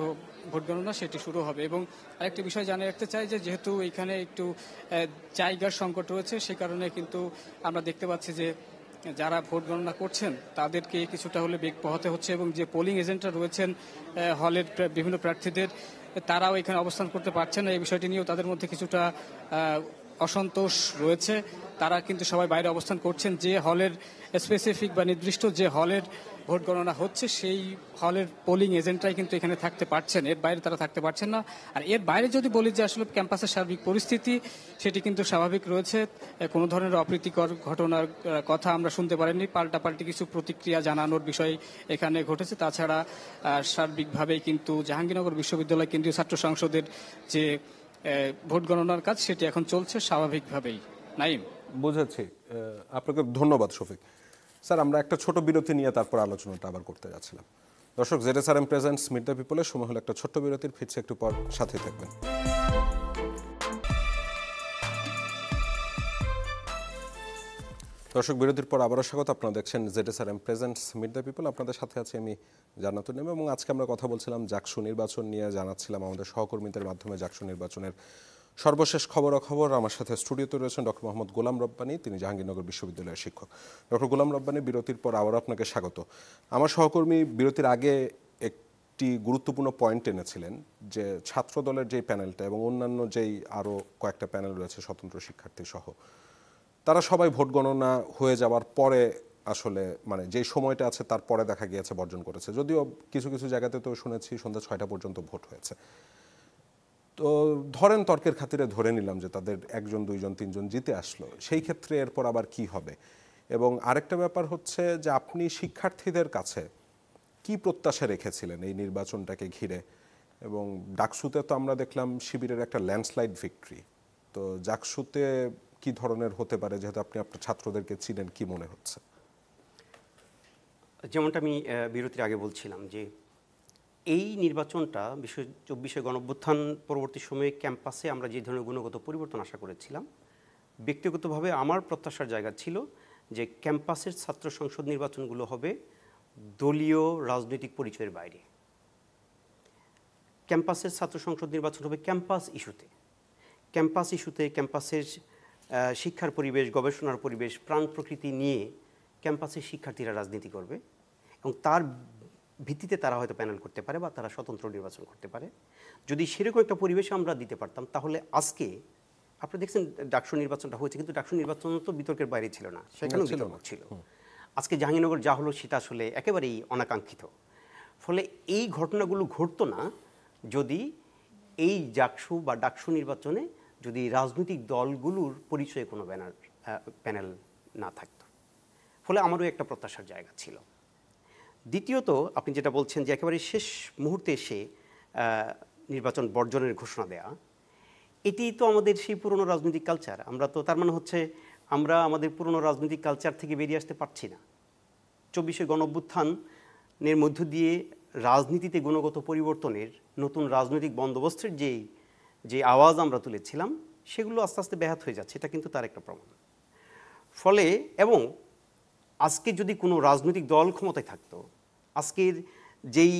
ভোট গণনা সেটি শুরু হবে। এবং আরেকটি বিষয় জানিয়ে রাখতে চাই যে যেহেতু এখানে একটু জায়গার সংকট রয়েছে সে কারণে কিন্তু আমরা দেখতে পাচ্ছি যে যারা ভোট গণনা করছেন তাদেরকে কিছুটা হলে বেগ পোহাতে হচ্ছে এবং যে পোলিং এজেন্টরা রয়েছেন হলের বিভিন্ন প্রার্থীদের তারাও এখানে অবস্থান করতে পারছেন না। এই বিষয়টি নিয়েও তাদের মধ্যে কিছুটা অসন্তোষ রয়েছে। তারা কিন্তু সবাই বাইরে অবস্থান করছেন। যে হলের স্পেসিফিক বা নির্দিষ্ট যে হলের ভোট গণনা হচ্ছে সেই হলের পোলিং এজেন্টরাই কিন্তু এখানে থাকতে পারছেন, এর বাইরে তারা থাকতে পারছেন না। আর এর বাইরে যদি বলি যে আসলে ক্যাম্পাসের সার্বিক পরিস্থিতি সেটি কিন্তু স্বাভাবিক রয়েছে, কোনো ধরনের অপ্রীতিকর ঘটনার কথা আমরা শুনতে পারিনি। পাল্টাপাল্টি কিছু প্রতিক্রিয়া জানানোর বিষয় এখানে ঘটেছে। তাছাড়া সার্বিকভাবেই কিন্তু জাহাঙ্গীরনগর বিশ্ববিদ্যালয় কেন্দ্রীয় ছাত্র সংসদের যে ভোট গণনার কাজ সেটি এখন চলছে স্বাভাবিকভাবেই। নাইম, বুঝেছি। আপনাকে ধন্যবাদ শফিক। স্যার, আমরা একটা ছোট বিরতি নিয়ে তারপর আলোচনাটা আবার করতে যাচ্ছিলাম। দর্শক, ZSRM প্রেজেন্টস মিট দ্য পিপলের সময় হলো একটা ছোট্ট বিরতির, ফিরছে একটু পর, সাথে থাকবেন। দর্শক, বিরতির পর আবারও স্বাগত। আপনারা দেখছেন ZSRM presents meet the people. আপনাদের সাথে আছি আমি জান্নাতুল নেম এবং আজকে আমরা কথা বলছিলাম জাকসু নির্বাচন নিয়ে, জানাচ্ছিলাম আমাদের সহকর্মীদের মাধ্যমে জাকসু নির্বাচনের সর্বশেষ খবরাখবর। আমার সাথে স্টুডিওতে রয়েছেন ডক্টর মোহাম্মদ গোলাম রব্বানী, তিনি জাহাঙ্গীরনগর বিশ্ববিদ্যালয়ের শিক্ষক। ডক্টর গোলাম রব্বানী, বিরতির পর আবারও আপনাকে স্বাগত। আমার সহকর্মী বিরতির আগে একটি গুরুত্বপূর্ণ পয়েন্ট এনেছিলেন যে ছাত্র দলের যেই প্যানেলটা এবং অন্যান্য যেই আরও কয়েকটা প্যানেল রয়েছে স্বতন্ত্র শিক্ষার্থী সহ, তারা সবাই ভোট গণনা হয়ে যাওয়ার পরে আসলে মানে যেই সময়টা আছে তারপরে দেখা গিয়েছে বর্জন করেছে। যদিও কিছু কিছু জায়গাতে তো শুনেছি সন্ধ্যা 6টা পর্যন্ত ভোট হয়েছে। তো ধরেন তর্কের খাতিরে ধরে নিলাম যে তাদের 1জন 2জন 3জন জিতে আসলো, সেই ক্ষেত্রে এরপর আবার কি হবে? এবং আরেকটা ব্যাপার হচ্ছে যে আপনি শিক্ষার্থীদের কাছে কি প্রত্যাশা রেখেছিলেন এই নির্বাচনটাকে ঘিরে? এবং ডাকসুতে তো আমরা দেখলাম শিবিরের একটা ল্যান্ডস্লাইড ভিক্টরি, তো জাকসুতে কি ধরনের হতে পারে, যেহেতু আপনি আপনার ছাত্রদেরকে চিনেন, কি মনে হচ্ছে? যেমনটা আমি বিরতির আগে বলছিলাম যে এই নির্বাচনটা 2024 গণঅভ্যুত্থান পরবর্তী সময়ে ক্যাম্পাসে আমরা যে ধরনের গুণগত পরিবর্তন আশা করেছিলাম, ব্যক্তিগতভাবে আমার প্রত্যাশার জায়গা ছিল যে ক্যাম্পাসের ছাত্র সংসদ নির্বাচনগুলো হবে দলীয় রাজনৈতিক পরিচয়ের বাইরে। ক্যাম্পাসের ছাত্র সংসদ নির্বাচন হবে ক্যাম্পাস ইস্যুতে, ক্যাম্পাসের শিক্ষার পরিবেশ, গবেষণার পরিবেশ, প্রাণ প্রকৃতি নিয়ে ক্যাম্পাসের শিক্ষার্থীরা রাজনীতি করবে এবং তার ভিত্তিতে তারা হয়তো প্যানেল করতে পারে বা তারা স্বতন্ত্র নির্বাচন করতে পারে। যদি সেরকম একটা পরিবেশ আমরা দিতে পারতাম তাহলে আজকে আপনারা দেখছেন ডাকসু নির্বাচনটা হয়েছে, কিন্তু ডাকসু নির্বাচন তো বিতর্কের বাইরে ছিল না, সেখানেও বিতর্ক ছিল। আজকে জাহাঙ্গীরনগর যা হলো সেটা আসলে একেবারেই অনাকাঙ্ক্ষিত। ফলে এই ঘটনাগুলো ঘটতো না যদি এই জাকসু বা ডাকসু নির্বাচনে যদি রাজনৈতিক দলগুলোর পরিচয়ে কোনো প্যানেল না থাকতো। ফলে আমারও একটা প্রত্যাশার জায়গা ছিল। দ্বিতীয়ত, আপনি যেটা বলছেন যে একেবারে শেষ মুহূর্তে এসে নির্বাচন বর্জনের ঘোষণা দেয়া, এটি তো আমাদের সেই পুরনো রাজনৈতিক কালচার। আমরা তো তার মানে হচ্ছে আমরা আমাদের পুরনো রাজনৈতিক কালচার থেকে বেরিয়ে আসতে পারছি না। 24শে গণঅভ্যুত্থানের মধ্য দিয়ে রাজনীতিতে গুণগত পরিবর্তনের নতুন রাজনৈতিক বন্দোবস্তের যে আওয়াজ আমরা তুলেছিলাম সেগুলো আস্তে আস্তে ব্যাহত হয়ে যাচ্ছে, এটা কিন্তু তার একটা প্রমাণ। ফলে এবং আজকে যদি কোনো রাজনৈতিক দল ক্ষমতায় থাকতো, আজকের যেই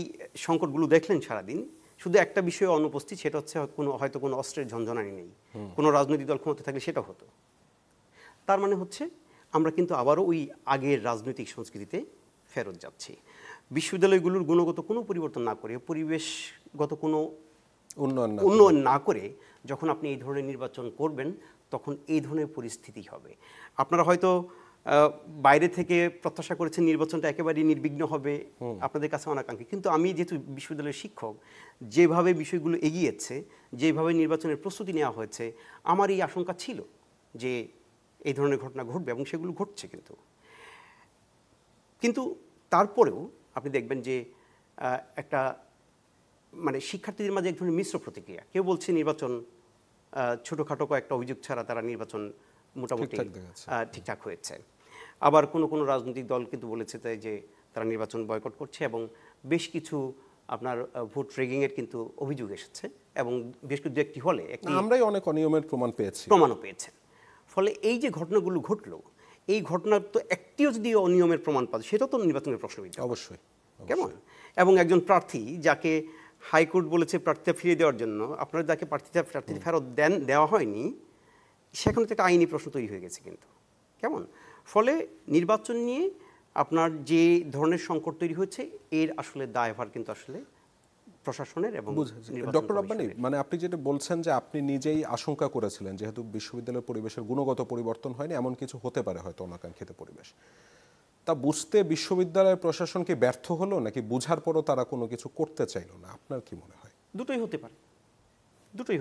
সংকটগুলো দেখলেন সারাদিন, শুধু একটা বিষয়ে অনুপস্থিত, সেটা হচ্ছে হয়তো কোনো অস্ত্রের ঝঞ্ঝনানি নেই। কোনো রাজনৈতিক দল ক্ষমতায় থাকলে সেটা হতো। তার মানে হচ্ছে আমরা কিন্তু আবারও ওই আগের রাজনৈতিক সংস্কৃতিতে ফেরত যাচ্ছি। বিশ্ববিদ্যালয়গুলোর গুণগত কোনো পরিবর্তন না করে, পরিবেশগত কোনো উন্নয়ন না করে যখন আপনি এই ধরনের নির্বাচন করবেন, তখন এই ধরনের পরিস্থিতি হবে। আপনারা হয়তো বাইরে থেকে প্রত্যাশা করেছেন নির্বাচনটা একেবারেই নির্বিঘ্ন হবে, আপনাদের কাছে অনাকাঙ্ক্ষী। কিন্তু আমি যেহেতু বিশ্ববিদ্যালয়ের শিক্ষক, যেভাবে বিষয়গুলো এগিয়েছে, যেভাবে নির্বাচনের প্রস্তুতি নেওয়া হয়েছে, আমার এই আশঙ্কা ছিল যে এই ধরনের ঘটনা ঘটবে, এবং সেগুলো ঘটছে। কিন্তু তারপরেও আপনি দেখবেন যে একটা মানে শিক্ষার্থীদের মাঝে এক ধরনের মিশ্র প্রতিক্রিয়া। কেউ বলছে নির্বাচন ছোটোখাটো কয়েকটা অভিযোগ ছাড়া তারা নির্বাচন মোটামুটি ঠিকঠাক হয়েছে। আবার কোনো রাজনৈতিক দল কিন্তু বলেছে যে তারা নির্বাচন বয়কট করছে, এবং বেশ কিছু আপনার ভোট রেগিংয়ের কিন্তু অভিযোগ এসেছে, এবং বেশ কিছু একটি হলে আমরাই অনেক অনিয়মের প্রমাণও পেয়েছেন। ফলে এই যে ঘটনাগুলো ঘটলো, এই ঘটনার তো একটিও যদি অনিয়মের প্রমাণ পায়, সেটা তো নির্বাচনের প্রশ্নবিদ্ধ অবশ্যই। কেমন? এবং একজন প্রার্থী যাকে হাইকোর্ট বলেছে প্রার্থীতা ফিরিয়ে দেওয়ার জন্য, আপনারা যাকে প্রার্থী ফেরত দেওয়া হয়নি, সেখানে তো একটা আইনি প্রশ্ন তৈরি হয়ে গেছে কিন্তু। কেমন? ফলে নির্বাচন নিয়ে আপনার যে ধরনের সংকট তৈরি হয়েছে, এর আসলে দায়ভার কিন্তু আসলে প্রশাসনের এবং ডক্টর রাব্বানী, মানে আপনি যেটা বলছেন যে আপনি নিজেই আশঙ্কা করেছিলেন যেহেতু বিশ্ববিদ্যালয়ের পরিবেশের গুণগত পরিবর্তন হয়নি, এমন কিছু হতে পারে হয়তো অনাকাঙ্ক্ষিত পরিবেশ। তা বুঝতে বিশ্ববিদ্যালয়ের প্রশাসন কি ব্যর্থ হলো, নাকি বুঝার পরও তারা কোনো কিছু করতে চাইলো না? আপনার কি মনে হয়? দুটোই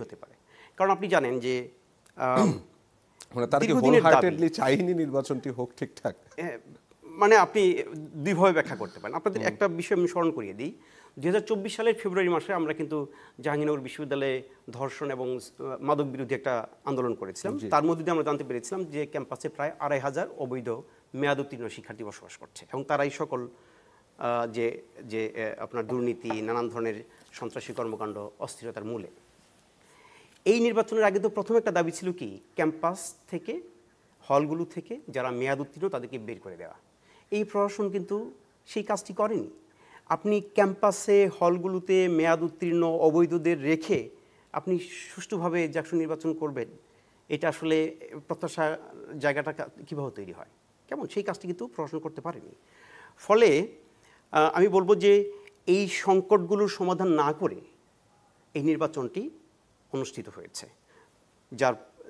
হতে পারে। কারণ আপনি জানেন যে মানে তারা কি হোলহার্টেডলি চাইনি নির্বাচনটি হোক ঠিকঠাক? মানে আপনি দুইভাবে ব্যাখ্যা করতে পারেন। আপনাদের একটা বিষয় আমি স্মরণ করিয়ে দিই। 2024 সালের ফেব্রুয়ারি মাসে আমরা কিন্তু জাহাঙ্গীরনগর বিশ্ববিদ্যালয়ে ধর্ষণ এবং মাদক বিরোধী একটা আন্দোলন করেছিলাম। তার মধ্যে দিয়ে আমরা জানতে পেরেছিলাম যে ক্যাম্পাসে প্রায় 2500 অবৈধ মেয়াদ উত্তীর্ণ শিক্ষার্থী বসবাস করছে, এবং তারাই সকল যে আপনার দুর্নীতি, নানান ধরনের সন্ত্রাসী কর্মকাণ্ড, অস্থিরতার মূলে। এই নির্বাচনের আগে তো প্রথম একটা দাবি ছিল কি, ক্যাম্পাস থেকে, হলগুলো থেকে যারা মেয়াদ উত্তীর্ণ তাদেরকে বের করে দেওয়া। এই প্রশাসন কিন্তু সেই কাজটি করেনি। আপনি ক্যাম্পাসে, হলগুলোতে মেয়াদ উত্তীর্ণ অবৈধদের রেখে আপনি সুষ্ঠুভাবে জাকসু নির্বাচন করবেন, এটা আসলে প্রত্যাশা জায়গাটা কীভাবে তৈরি হয়? কেমন? সেই কাজটি কিন্তু প্রশাসন করতে পারেনি। ফলে আমি বলবো যে এই সংকটগুলোর সমাধান না করে এই নির্বাচনটি অনুষ্ঠিত হয়েছে,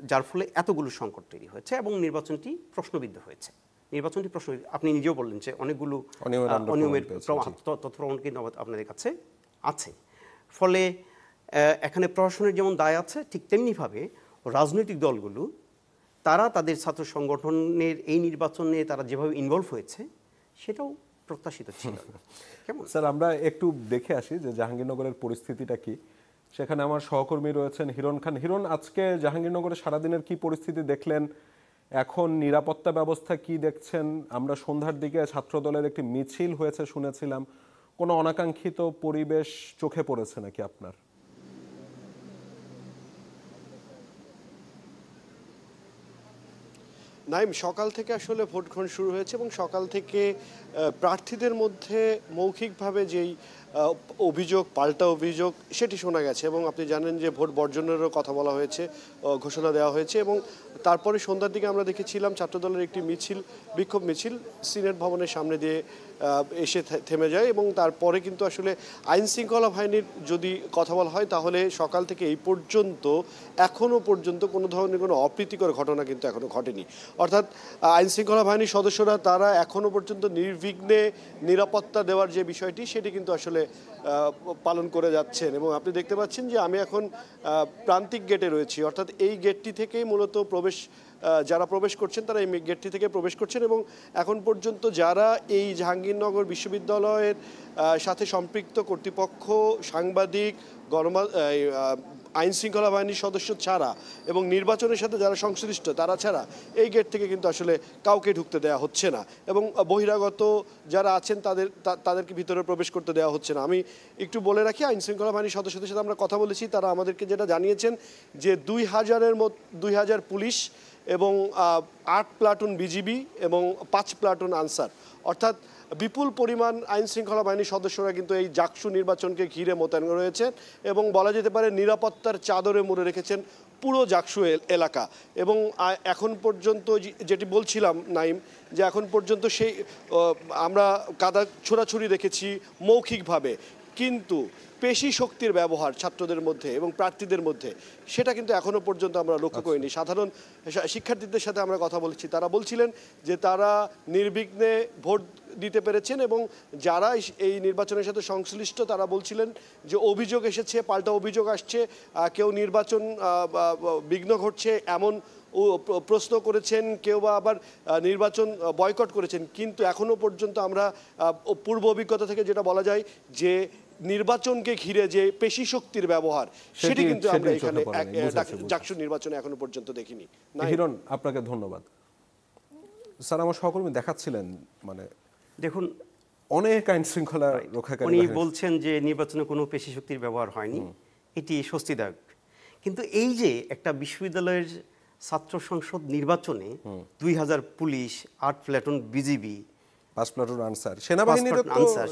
যার ফলে এতগুলো সংকট তৈরি হয়েছে, এবং নির্বাচনটি প্রশ্নবিদ্ধ হয়েছে। আপনি নিজেও বললেন যে অনেকগুলো অনিয়মের তথ্য-প্রমাণ কিন্তু আপনাদের কাছে আছে। ফলে এখানে প্রশাসনের যেমন দায় আছে, ঠিক তেমনিভাবে রাজনৈতিক দলগুলো তারা তাদের ছাত্র সংগঠনের এই নির্বাচনে তারা যেভাবে ইনভলভ হয়েছে, সেটাও প্রত্যাশিত ছিল। কেমন? স্যার, আমরা একটু দেখে আসি যে জাহাঙ্গীরনগরের পরিস্থিতিটা কি। সেখানে আমার সহকর্মী রয়েছেন হিরণ খান। হিরণ, আজকে জাহাঙ্গীরনগরে সারাদিনের কি পরিস্থিতি দেখলেন? এখন নিরাপত্তা ব্যবস্থা কি দেখছেন? আমরা সন্ধ্যার দিকে ছাত্রদলের একটি মিছিল হয়েছে শুনেছিলাম, কোনো অনাকাঙ্ক্ষিত পরিবেশ চোখে পড়েছে নাকি আপনার? নাইম, সকাল থেকে আসলে ভোট গ্রহণ শুরু হয়েছে, এবং সকাল থেকে প্রার্থীদের মধ্যে মৌখিকভাবে যেই অভিযোগ, পাল্টা অভিযোগ, সেটি শোনা গেছে। এবং আপনি জানেন যে ভোট বর্জনেরও কথা বলা হয়েছে, ঘোষণা দেওয়া হয়েছে। এবং তারপরে সন্ধ্যার দিকে আমরা দেখেছিলাম ছাত্রদলের একটি বিক্ষোভ মিছিল সিনেট ভবনের সামনে দিয়ে এসে থেমে যায়। এবং তারপরে কিন্তু আসলে আইন শৃঙ্খলা বাহিনীর যদি কথা বলা হয়, তাহলে সকাল থেকে এই পর্যন্ত এখনও পর্যন্ত কোনো ধরনের কোনো অপ্রীতিকর ঘটনা কিন্তু এখনও ঘটেনি। অর্থাৎ আইন শৃঙ্খলা বাহিনীর সদস্যরা তারা এখনও পর্যন্ত নির্বিঘ্নে নিরাপত্তা দেওয়ার যে বিষয়টি, সেটি কিন্তু আসলে আসলে পালন করে যাচ্ছেন। এবং আপনি দেখতে পাচ্ছেন যে আমি এখন প্রান্তিক গেটে রয়েছি, অর্থাৎ এই গেটটি থেকেই মূলত যারা প্রবেশ করছেন তারা এই গেটটি থেকে প্রবেশ করছেন। এবং এখন পর্যন্ত যারা এই জাহাঙ্গীরনগর বিশ্ববিদ্যালয়ের সাথে সম্পৃক্ত কর্তৃপক্ষ, সাংবাদিক, আইন শৃঙ্খলা বাহিনীর সদস্য ছাড়া এবং নির্বাচনের সাথে যারা সংশ্লিষ্ট তারা ছাড়া এই গেট থেকে কিন্তু আসলে কাউকে ঢুকতে দেওয়া হচ্ছে না, এবং বহিরাগত যারা আছেন তাদেরকে ভিতরে প্রবেশ করতে দেওয়া হচ্ছে না। আমি একটু বলে রাখি, আইন শৃঙ্খলা বাহিনীর সদস্যদের সাথে আমরা কথা বলেছি, তারা আমাদেরকে যেটা জানিয়েছেন যে 2000 পুলিশ এবং 8 প্লাটুন বিজিবি এবং 5 প্লাটুন আনসার, অর্থাৎ বিপুল পরিমাণ আইন শৃঙ্খলা বাহিনীর সদস্যরা কিন্তু এই জাকসু নির্বাচনকে ঘিরে মোতায়েন রয়েছেন এবং বলা যেতে পারে নিরাপত্তার চাদরে মুড়ে রেখেছেন পুরো জাকসু এলাকা। এবং এখন পর্যন্ত যেটি বলছিলাম নাইম, যে এখন পর্যন্ত সেই আমরা কাদা ছোড়াছুড়ি দেখেছি মৌখিকভাবে, কিন্তু পেশি শক্তির ব্যবহার ছাত্রদের মধ্যে এবং প্রার্থীদের মধ্যে সেটা কিন্তু এখনো পর্যন্ত আমরা লক্ষ্য করিনি। সাধারণ শিক্ষার্থীদের সাথে আমরা কথা বলেছি, তারা বলছিলেন যে তারা নির্বিঘ্নে ভোট দিতে পেরেছেন, এবং যারা এই নির্বাচনের সাথে সংশ্লিষ্ট তারা বলছিলেন যে অভিযোগ এসেছে, পাল্টা অভিযোগ আসছে, কেউ নির্বাচন বিঘ্ন ঘটছে এমন প্রশ্ন করেছেন, কেউ বা আবার নির্বাচন বয়কট করেছেন। কিন্তু এখনো পর্যন্ত আমরা পূর্ব অভিজ্ঞতা থেকে যেটা বলা যায় যে নির্বাচনকে ঘিরে যে পেশি শক্তির ব্যবহার সেটি কিন্তু আমরা এখানে জাকসু নির্বাচনে এখনো পর্যন্ত দেখিনি। হিরণ, আপনাকে ধন্যবাদ। স্যার, আমার সহকর্মী দেখাচ্ছিলেন, মানে দেখুন অনেক আইন শৃঙ্খলা রক্ষাকারী উনি বলছেন যে নির্বাচনে কোনো পেশি শক্তির ব্যবহার হয়নি, এটি স্বস্তিদায়ক। কিন্তু এই যে একটা বিশ্ববিদ্যালয়ের ছাত্র সংসদ নির্বাচনে 2000 police, 8 platoon BGB, 5 platoon answer,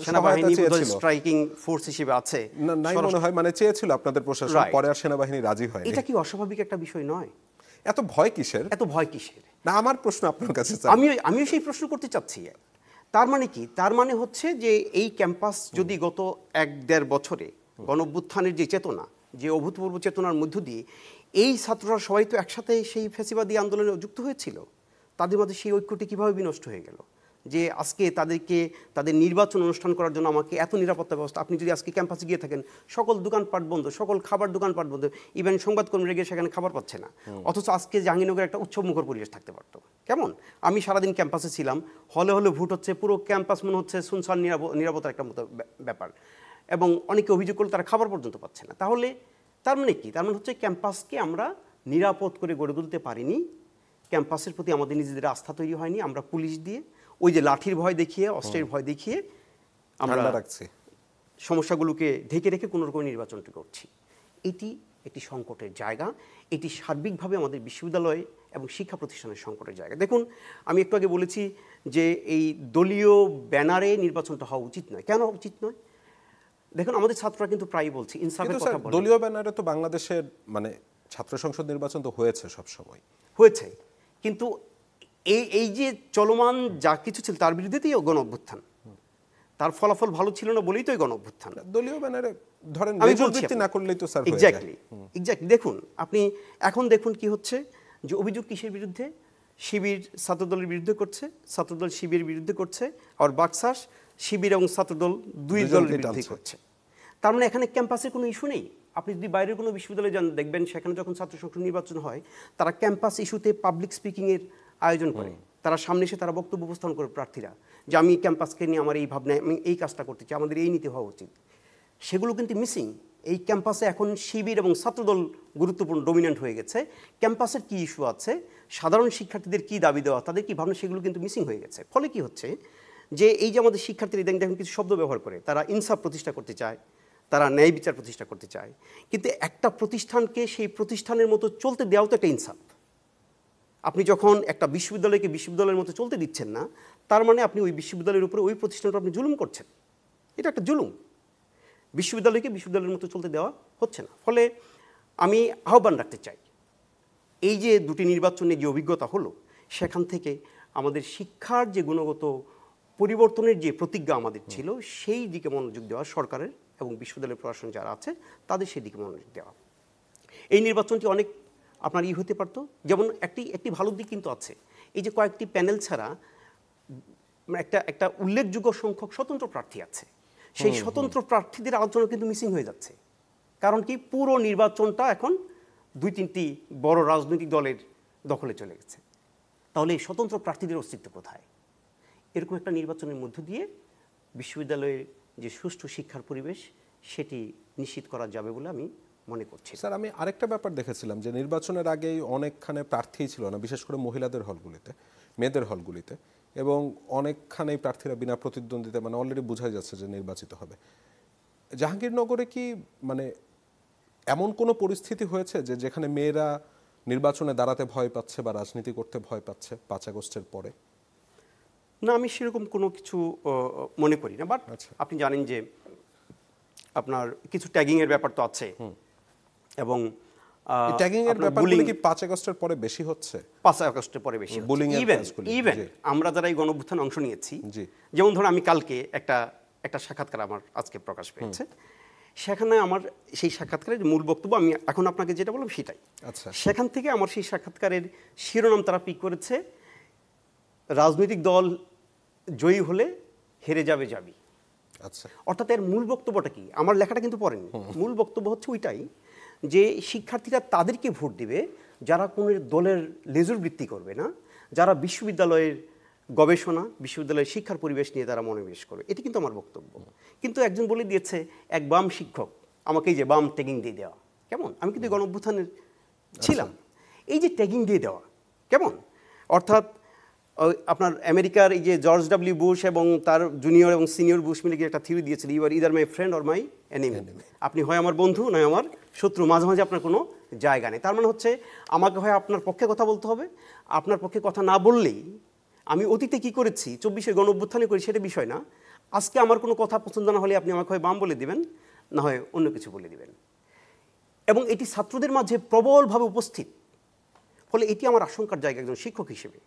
সেনাবাহিনীর স্ট্রাইকিং ফোর্স হিসেবে আছে, নাই মনে হয়, মানে চেয়েছিল আপনাদের প্রশাসন, পরে আর সেনাবাহিনী রাজি হয়নি। এটা কি অস্বাভাবিক একটা বিষয় নয়? এত ভয় কিসের? এত ভয় কিসের? না, আমার প্রশ্ন আপনার কাছে, আমিও সেই প্রশ্ন করতে চাচ্ছি। তার মানে কি? তার মানে হচ্ছে যে এই ক্যাম্পাস যদি গত 1-1.5 বছরে গণঅভ্যুত্থানের যে চেতনা, যে অভূতপূর্ব চেতনার মধ্য দিয়ে এই ছাত্ররা সবাই তো একসাথে সেই ফ্যাসিবাদী আন্দোলনে যুক্ত হয়েছিল, তাদের মধ্যে সেই ঐক্যটি কীভাবে বিনষ্ট হয়ে গেল? যে আজকে তাদের নির্বাচন অনুষ্ঠান করার জন্য আমাকে এত নিরাপত্তা ব্যবস্থা, আপনি যদি আজকে ক্যাম্পাসে গিয়ে থাকেন সকল দোকানপাট বন্ধ, সকল খাবার দোকানপাট বন্ধ, ইভেন সংবাদকর্মীরা গিয়ে সেখানে খাবার পাচ্ছে না। অথচ আজকে জাহাঙ্গীরনগরে একটা উৎসবমুখর পরিবেশ থাকতে পারতো। কেমন? আমি সারাদিন ক্যাম্পাসে ছিলাম, হলে হলে ভোট হচ্ছে, পুরো ক্যাম্পাস মনে হচ্ছে সুনসান নিরাপত্তার একটা মতো ব্যাপার, এবং অনেকে অভিযোগ করলে তারা খাবার পর্যন্ত পাচ্ছে না। তাহলে তার মানে কি? তার মানে হচ্ছে ক্যাম্পাসকে আমরা নিরাপদ করে গড়ে তুলতে পারিনি, ক্যাম্পাসের প্রতি আমাদের নিজেদের আস্থা তৈরি হয়নি। আমরা পুলিশ দিয়ে ওই যে লাঠির ভয় দেখিয়ে, অস্ত্রের ভয় দেখিয়ে আমরা সমস্যাগুলোকে ঢেকে রেখে কোনো রকম নির্বাচনটি করছি। এটি একটি সংকটের জায়গা, এটি সার্বিকভাবে আমাদের বিশ্ববিদ্যালয় এবং শিক্ষা প্রতিষ্ঠানের সংকটের জায়গা। দেখুন, আমি একটু আগে বলেছি যে এই দলীয় ব্যানারে নির্বাচনটা হওয়া উচিত নয়। কেন উচিত নয়? দেখুন, আমাদের ছাত্ররা কিন্তু প্রায়ই বলছে ইনসাফের কথা বলে। দলীয় ব্যানারে তো বাংলাদেশের মানে ছাত্র সংসদ নির্বাচন তো হয়েছে, সব সময় হয়েছে, কিন্তু এই যে চলমান যা কিছু ছিল তার বিরুদ্ধেই গণ অভ্যুত্থান, তার ফলাফল ভালো ছিল না বলেই তো গণ অভ্যুত্থান। দলীয় ব্যানারে ধরেন মেজরিটি না করলেই তো স্যার হয়ে যায়। এক্স্যাক্টলি। দেখুন, আপনি এখন দেখুন কি হচ্ছে, যে অভিযোগ কিসের বিরুদ্ধে? শিবির ছাত্রদলের বিরুদ্ধে করছে, ছাত্রদল শিবিরের বিরুদ্ধে করছে, আর বাকশাস শিবির এবং ছাত্রদল দুই দলের বিরুদ্ধে করছে। তার মানে এখানে ক্যাম্পাসের কোনো ইস্যু নেই। আপনি যদি বাইরের কোনো বিশ্ববিদ্যালয়ে যান, দেখবেন সেখানে যখন ছাত্র সংসদ নির্বাচন হয় তারা ক্যাম্পাস ইস্যুতে পাবলিক স্পিকিংয়ের আয়োজন করে, তারা সামনে এসে তারা বক্তব্য উপস্থাপন করে প্রার্থীরা, যে আমি ক্যাম্পাসকে নিয়ে আমার এই ভাবনায় আমি এই কাজটা করতে চাই, আমাদের এই নীতি হওয়া উচিত। সেগুলো কিন্তু মিসিং। এই ক্যাম্পাসে এখন শিবির এবং ছাত্রদল গুরুত্বপূর্ণ ডমিনেন্ট হয়ে গেছে। ক্যাম্পাসের কী ইস্যু আছে, সাধারণ শিক্ষার্থীদের কী দাবি দেওয়া, তাদের কী ভাবনা, সেগুলো কিন্তু মিসিং হয়ে গেছে। ফলে কি হচ্ছে, যে এই যে আমাদের শিক্ষার্থীরা দেখুন কিছু শব্দ ব্যবহার করে, তারা ইনসাফ প্রতিষ্ঠা করতে চায়, তারা ন্যায় বিচার প্রতিষ্ঠা করতে চায়, কিন্তু একটা প্রতিষ্ঠানকে সেই প্রতিষ্ঠানের মতো চলতে দেওয়াও তো একটা ইনসাফ। আপনি যখন একটা বিশ্ববিদ্যালয়কে বিশ্ববিদ্যালয়ের মতো চলতে দিচ্ছেন না, তার মানে আপনি ওই বিশ্ববিদ্যালয়ের উপরে, ওই প্রতিষ্ঠানটা আপনি জুলুম করছেন। এটা একটা জুলুম। বিশ্ববিদ্যালয়কে বিশ্ববিদ্যালয়ের মতো চলতে দেওয়া হচ্ছে না। ফলে আমি আহ্বান রাখতে চাই, এই যে দুটি নির্বাচনে যে অভিজ্ঞতা হলো, সেখান থেকে আমাদের শিক্ষার যে গুণগত পরিবর্তনের যে প্রতিজ্ঞা আমাদের ছিল, সেই দিকে মনোযোগ দেওয়া সরকারের এবং বিশ্ববিদ্যালয় প্রশাসন যারা আছে তাদের সেই দিকে মনোযোগ দেওয়া। এই নির্বাচনটি অনেক আপনার হতে পারতো। যেমন একটি ভালো দিক কিন্তু আছে, এই যে কয়েকটি প্যানেল ছাড়া একটা উল্লেখযোগ্য সংখ্যক স্বতন্ত্র প্রার্থী আছে। সেই স্বতন্ত্র প্রার্থীদের আলোচনা কিন্তু মিসিং হয়ে যাচ্ছে। কারণ কি, পুরো নির্বাচনটা এখন 2-3টি বড় রাজনৈতিক দলের দখলে চলে গেছে। তাহলে এই স্বতন্ত্র প্রার্থীদের অস্তিত্ব কোথায়? এরকম একটা নির্বাচনের মধ্য দিয়ে বিশ্ববিদ্যালয়ের যে সুষ্ঠু শিক্ষার পরিবেশ সেটি নিশ্চিত করা যাবে বলে আমি মনে করছি। স্যার, আমি আরেকটা ব্যাপার দেখেছিলাম যে নির্বাচনের আগেই অনেকখানে প্রার্থীই ছিল না, বিশেষ করে মহিলাদের হলগুলিতে, মেয়েদের হলগুলিতে, এবং অনেকখানেই প্রার্থীরা বিনা প্রতিদ্বন্দ্বিতা, মানে অলরেডি বোঝাই যাচ্ছে যে নির্বাচিত হবে। জাহাঙ্গীরনগরে কি মানে এমন কোনো পরিস্থিতি হয়েছে যে যেখানে মেয়েরা নির্বাচনে দাঁড়াতে ভয় পাচ্ছে বা রাজনীতি করতে ভয় পাচ্ছে 5 আগস্টের পরে? না, আমি সেরকম কোনো কিছু মনে করি না। বাট আপনি জানেন যে আপনার কিছু ট্যাগিং এর ব্যাপার তো আছে, এবং ট্যাগিং এর ব্যাপারগুলো কি 5 আগস্টের পরে বেশি হচ্ছে? 5 আগস্টের পরে বেশি হচ্ছে। ইভেন আমরা যারা এই গণঅভ্যুত্থানে অংশ নিয়েছি, যেমন ধরুন আমি কালকে একটা সাক্ষাৎকার আমার আজকে প্রকাশ পেয়েছে, সেখানে আমার সেই সাক্ষাৎকারের মূল বক্তব্য আমি এখন আপনাকে যেটা বললাম সেটাই। আচ্ছা, সেখান থেকে আমার সেই সাক্ষাৎকারের শিরোনাম তারা পিক করেছে, রাজনৈতিক দল জয়ী হলে হেরে যাবে যাবি। আচ্ছা, অর্থাৎ এর মূল বক্তব্যটা কি? আমার লেখাটা কিন্তু পড়েনি। মূল বক্তব্য হচ্ছে ওইটাই যে শিক্ষার্থীরা তাদেরকে ভোট দিবে যারা কোনো দলের লেজুর বৃত্তি করবে না, যারা বিশ্ববিদ্যালয়ের গবেষণা, বিশ্ববিদ্যালয়ের শিক্ষার পরিবেশ নিয়ে তারা মনোনিবেশ করবে। এটি কিন্তু আমার বক্তব্য। কিন্তু একজন বলে দিয়েছে, এক বাম শিক্ষক আমাকে এই যে বাম ট্যাগিং দিয়ে দেওয়া কেমন? আমি কিন্তু গণঅভ্যুত্থানের ছিলাম। এই যে ট্যাগিং দিয়ে দেওয়া কেমন? অর্থাৎ আপনার আমেরিকার এই যে জর্জ ডব্লিউ বুশ এবং তার জুনিয়র এবং সিনিয়র বুশ মিলে গিয়ে একটা থিওরি দিয়েছিল, you are either my friend or my enemy. আপনি হয় আমার বন্ধু নয় আমার শত্রু, মাঝে মাঝে আপনার কোনো জায়গা নেই। তার মানে হচ্ছে আমাকে হয় আপনার পক্ষে কথা বলতে হবে, আপনার পক্ষে কথা না বললেই আমি অতীতে কি করেছি, 24-এর গণঅভ্যুত্থানে করি সেটা বিষয় না, আজকে আমার কোনো কথা পছন্দ না হলে আপনি আমাকে হয় বাম বলে দিবেন, না হয় অন্য কিছু বলে দিবেন। এবং এটি ছাত্রদের মাঝে প্রবলভাবে উপস্থিত। ফলে এটি আমার আশঙ্কার জায়গা। একজন শিক্ষক হিসেবে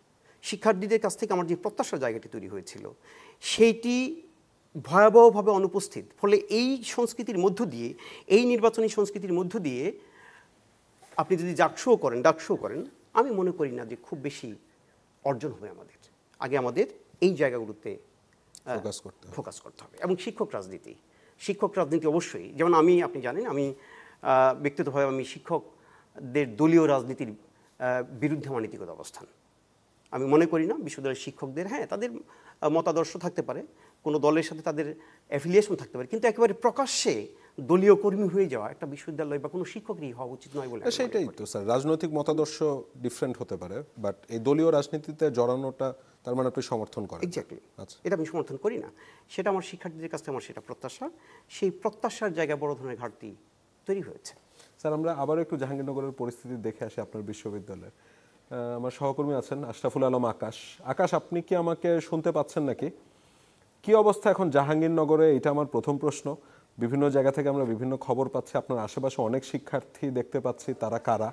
শিক্ষার্থীদের কাছ থেকে আমার যে প্রত্যাশার জায়গাটি তৈরি হয়েছিল সেইটি ভয়াবহভাবে অনুপস্থিত। ফলে এই সংস্কৃতির মধ্য দিয়ে, এই নির্বাচনী সংস্কৃতির মধ্য দিয়ে আপনি যদি ডাকশো করেন, আমি মনে করি না যে খুব বেশি অর্জন হবে আমাদের। আগে আমাদের এই জায়গাগুলোতে ফোকাস করতে হবে। এবং শিক্ষক রাজনীতি অবশ্যই, যেমন আপনি জানেন আমি ব্যক্তিগতভাবে আমি শিক্ষকদের দলীয় রাজনীতির বিরুদ্ধে আমার নীতিগত অবস্থান। আমি মনে করি না বিশ্ববিদ্যালয়ের শিক্ষকদের, হ্যাঁ তাদের মতাদর্শ থাকতে পারে, কোনো দলের সাথে তাদের অ্যাফিলিয়েশন থাকতে পারে, কিন্তু একেবারে প্রকাশ্যে দলীয় কর্মী হয়ে যাওয়া একটা বিশ্ববিদ্যালয় বা কোনো শিক্ষকেরই হওয়া উচিত নয় বলে। সেটাই তো স্যার, রাজনৈতিক মতাদর্শ ডিফারেন্ট হতে পারে, বাট এই দলীয় রাজনীতিতে জড়ানোটা তার মানে আপনি সমর্থন করেন? এক্স্যাক্টলি, এটা আমি সমর্থন করি না। সেটা আমার শিক্ষার্থীদের কাছে আমার সেটা প্রত্যাশা, সেই প্রত্যাশার জায়গায় বড় ধরনের ঘাটতি তৈরি হয়েছে। স্যার, আমরা আবারও একটু জাহাঙ্গীরনগরের পরিস্থিতি দেখে আসি আপনার বিশ্ববিদ্যালয়ে। আমার সহকর্মী আছেন আশরাফুল আলম আকাশ, আপনি কি আমাকে শুনতে পাচ্ছেন নাকি? কি অবস্থা এখন জাহাঙ্গীরনগরে, এটা আমার প্রথম প্রশ্ন। বিভিন্ন জায়গা থেকে আমরা বিভিন্ন খবর পাচ্ছি, আপনার আশেপাশে অনেক শিক্ষার্থী দেখতে পাচ্ছি, তারা কারা?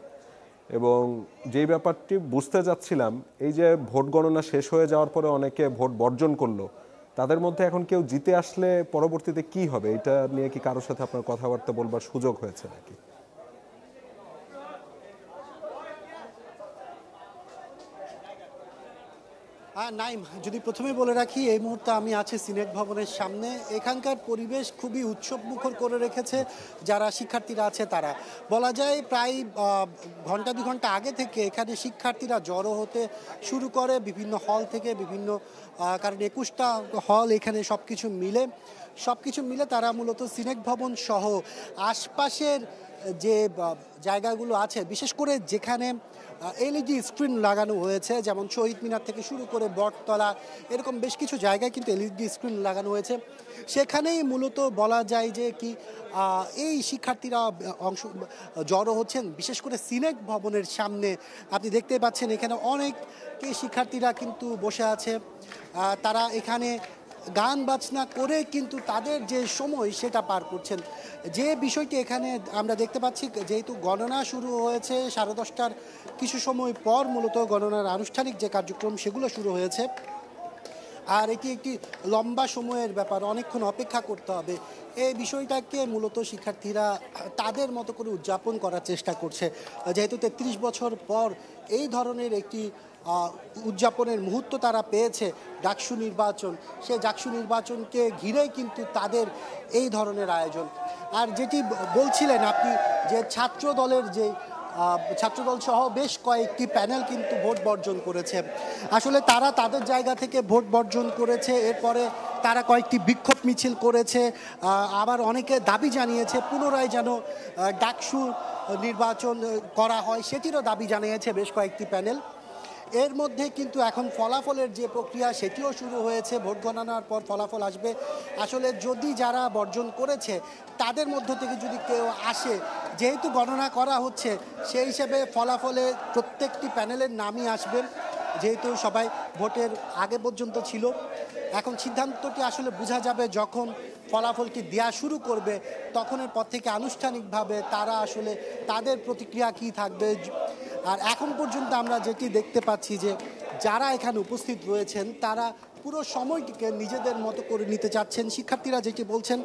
এবং যেই ব্যাপারটি বুঝতে যাচ্ছিলাম, এই যে ভোট গণনা শেষ হয়ে যাওয়ার পরে অনেকে ভোট বর্জন করলো, তাদের মধ্যে এখন কেউ জিতে আসলে পরবর্তীতে কি হবে, এটা নিয়ে কি কারোর সাথে আপনার কথাবার্তা বলবার সুযোগ হয়েছে নাকি? নাইম, যদি প্রথমে বলে রাখি, এই মুহূর্তে আমি আছি সিনেট ভবনের সামনে। এখানকার পরিবেশ খুবই উৎসবমুখর করে রেখেছে যারা শিক্ষার্থীরা আছে তারা। বলা যায় প্রায় ঘন্টা 2 ঘন্টা আগে থেকে এখানে শিক্ষার্থীরা জড়ো হতে শুরু করে বিভিন্ন হল থেকে, বিভিন্ন কারণ 21টা হল এখানে সব কিছু মিলে তারা মূলত সিনেট ভবন সহ আশপাশের যে জায়গাগুলো আছে, বিশেষ করে যেখানে এলইডি স্ক্রিন লাগানো হয়েছে, যেমন শহীদ মিনার থেকে শুরু করে বটতলা, এরকম বেশ কিছু জায়গায় কিন্তু এলইডি স্ক্রিন লাগানো হয়েছে। সেখানেই মূলত বলা যায় যে কি এই শিক্ষার্থীরা জড়ো হচ্ছেন, বিশেষ করে সিনেট ভবনের সামনে। আপনি দেখতে পাচ্ছেন এখানে অনেক শিক্ষার্থীরা কিন্তু বসে আছে, তারা এখানে গান বাজনা করে কিন্তু তাদের যে সময় সেটা পার করছেন। যে বিষয়টি এখানে আমরা দেখতে পাচ্ছি, যেহেতু গণনা শুরু হয়েছে 10:30টার কিছু সময় পর, মূলত গণনার আনুষ্ঠানিক যে কার্যক্রম সেগুলো শুরু হয়েছে, আর এটি একটি লম্বা সময়ের ব্যাপার, অনেকক্ষণ অপেক্ষা করতে হবে। এই বিষয়টাকে মূলত শিক্ষার্থীরা তাদের মতো করে উদযাপন করার চেষ্টা করছে, যেহেতু 33 বছর পর এই ধরনের একটি উদযাপনের মুহূর্ত তারা পেয়েছে ডাকসু নির্বাচন, সেই ডাকসু নির্বাচনকে ঘিরেই কিন্তু তাদের এই ধরনের আয়োজন। আর যেটি বলছিলেন আপনি যে ছাত্রদল সহ বেশ কয়েকটি প্যানেল কিন্তু ভোট বর্জন করেছে। আসলে তারা তাদের জায়গা থেকে ভোট বর্জন করেছে, এরপরে তারা কয়েকটি বিক্ষোভ মিছিল করেছে, আবার অনেকে দাবি জানিয়েছে পুনরায় যেন ডাকসু নির্বাচন করা হয়, সেটিরও দাবি জানিয়েছে বেশ কয়েকটি প্যানেল। এর মধ্যে কিন্তু এখন ফলাফলের যে প্রক্রিয়া সেটিও শুরু হয়েছে, ভোট গণনার পর ফলাফল আসবে। আসলে যদি যারা বর্জন করেছে তাদের মধ্য থেকে যদি কেউ আসে, যেহেতু গণনা করা হচ্ছে সেই হিসেবে ফলাফলে প্রত্যেকটি প্যানেলের নামই আসবে, যেহেতু সবাই ভোটের আগে পর্যন্ত ছিল। এখন সিদ্ধান্তটি আসলে বোঝা যাবে যখন ফলাফলটি দেওয়া শুরু করবে, তখনের পর থেকে আনুষ্ঠানিকভাবে তারা আসলে তাদের প্রতিক্রিয়া কী থাকবে। আর এখন পর্যন্ত আমরা যেটি দেখতে পাচ্ছি যে যারা এখানে উপস্থিত রয়েছেন তারা পুরো সময়টিকে নিজেদের মতো করে নিতে চাচ্ছেন। শিক্ষার্থীরা যেটি বলছেন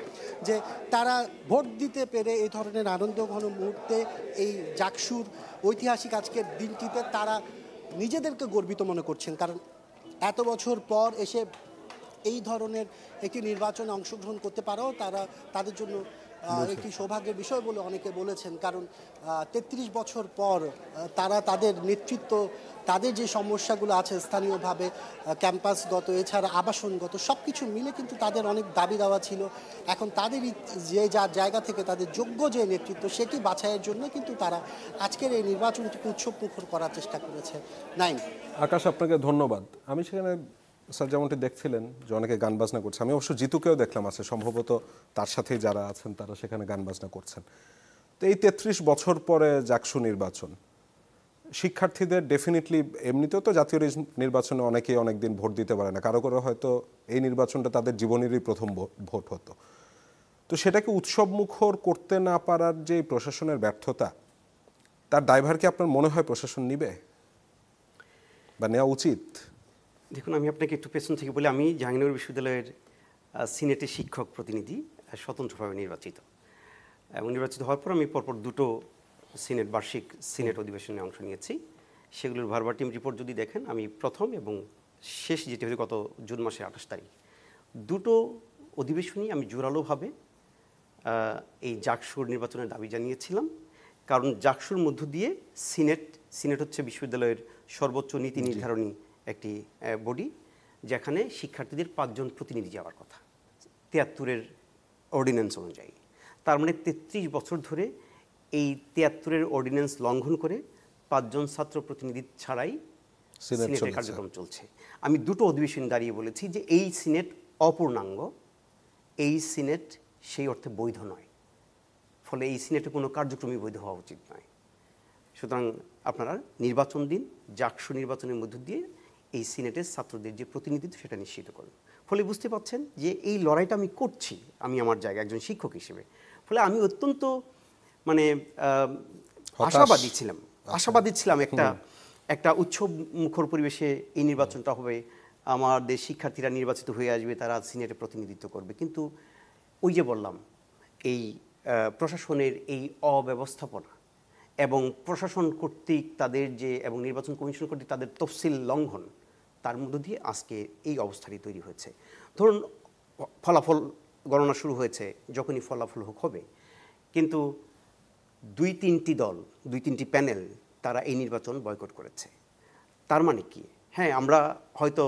যে তারা ভোট দিতে পেরে এই ধরনের আনন্দঘন মুহূর্তে, এই জাকসুর ঐতিহাসিক আজকের দিনটিতে তারা নিজেদেরকে গর্বিত মনে করছেন, কারণ এত বছর পর এসে এই ধরনের একটি নির্বাচনে অংশগ্রহণ করতে পারাও তাদের জন্য একটি সৌভাগ্যের বিষয় বলে অনেকে বলেছেন। কারণ ৩৩ বছর পর তারা তাদের নেতৃত্ব, তাদের যে সমস্যাগুলো আছে স্থানীয়ভাবে ক্যাম্পাসগত এছাড়া আবাসনগত সব কিছু মিলে কিন্তু তাদের অনেক দাবি দেওয়া ছিল। এখন তাদের যে যার জায়গা থেকে তাদের যোগ্য যে নেতৃত্ব সেটি বাছাইয়ের জন্য কিন্তু তারা আজকের এই নির্বাচনটিকে উৎসবমুখর করার চেষ্টা করেছে। নাইম, আকাশ, আপনাকে ধন্যবাদ। আমি সেখানে স্যার যেমনটি দেখছিলেন যে অনেকে গান বাজনা করছে, আমি অবশ্য জিতুকেও দেখলাম আছে, সম্ভবত তার সাথেই যারা আছেন তারা সেখানে গান বাজনা করছেন। তো এই ৩৩ বছর পরে জাকসু নির্বাচন শিক্ষার্থীদের ডেফিনেটলি, এমনিতেও তো জাতীয় নির্বাচনে অনেকেই অনেকদিন ভোট দিতে পারে না, কারো কারো হয়তো এই নির্বাচনটা তাদের জীবনেরই প্রথম ভোট হতো। তো সেটাকে উৎসবমুখর করতে না পারার যে প্রশাসনের ব্যর্থতা, তার দায়ভার কি আপনার মনে হয় প্রশাসন নিবে বা নেওয়া উচিত? দেখুন, আমি আপনাকে একটু পেছন থেকে বলি, আমি জাহাঙ্গীরনগর বিশ্ববিদ্যালয়ের সিনেটের শিক্ষক প্রতিনিধি, স্বতন্ত্রভাবে নির্বাচিত, এবং নির্বাচিত হওয়ার পর আমি পরপর দুটো বার্ষিক সিনেট অধিবেশনে অংশ নিয়েছি। সেগুলোর ভার্বাটিম রিপোর্ট যদি দেখেন, আমি প্রথম এবং শেষ যেটি হয়েছে গত জুন মাসের ২৮ তারিখ, দুটো অধিবেশনই আমি জোরালোভাবে এই জাকসুর নির্বাচনের দাবি জানিয়েছিলাম। কারণ জাকসুর মধ্য দিয়ে সিনেট হচ্ছে বিশ্ববিদ্যালয়ের সর্বোচ্চ নীতি নির্ধারণী একটি বডি, যেখানে শিক্ষার্থীদের ৫ জন প্রতিনিধি যাওয়ার কথা ৭৩-এর অর্ডিন্যান্স অনুযায়ী। তার মানে ৩৩ বছর ধরে এই ৭৩-এর অর্ডিন্যান্স লঙ্ঘন করে ৫ জন ছাত্র প্রতিনিধি ছাড়াই সিনেটের কার্যক্রম চলছে। আমি দুটো অধিবেশন দাঁড়িয়ে বলেছি যে এই সিনেট অপূর্ণাঙ্গ, এই সিনেট সেই অর্থে বৈধ নয়, ফলে এই সিনেটে কোনো কার্যক্রমই বৈধ হওয়া উচিত নয়। সুতরাং আপনারা নির্বাচন দিন, জাকসু নির্বাচনের মধ্য দিয়ে এই সিনেটের ছাত্রদের যে প্রতিনিধিত্ব সেটা নিশ্চিত করুন। ফলে বুঝতে পারছেন যে এই লড়াইটা আমি করছি, আমি আমার জায়গায় একজন শিক্ষক হিসেবে। ফলে আমি অত্যন্ত আশাবাদী ছিলাম একটা উৎসব মুখর পরিবেশে এই নির্বাচনটা হবে, আমাদের শিক্ষার্থীরা নির্বাচিত হয়ে আসবে, তারা সিনেটে প্রতিনিধিত্ব করবে। কিন্তু ওই যে বললাম, এই প্রশাসনের এই অব্যবস্থাপনা এবং প্রশাসন কর্তৃক তাদের এবং নির্বাচন কমিশন কর্তৃক তাদের তফসিল লঙ্ঘন, তার মধ্য দিয়ে আজকে এই অবস্থাটি তৈরি হয়েছে। ধরুন, ফলাফল গণনা শুরু হয়েছে, যখনই ফলাফল হবে, কিন্তু ২-৩টি প্যানেল তারা এই নির্বাচন বয়কট করেছে। তার মানে কি? হ্যাঁ, আমরা হয়তো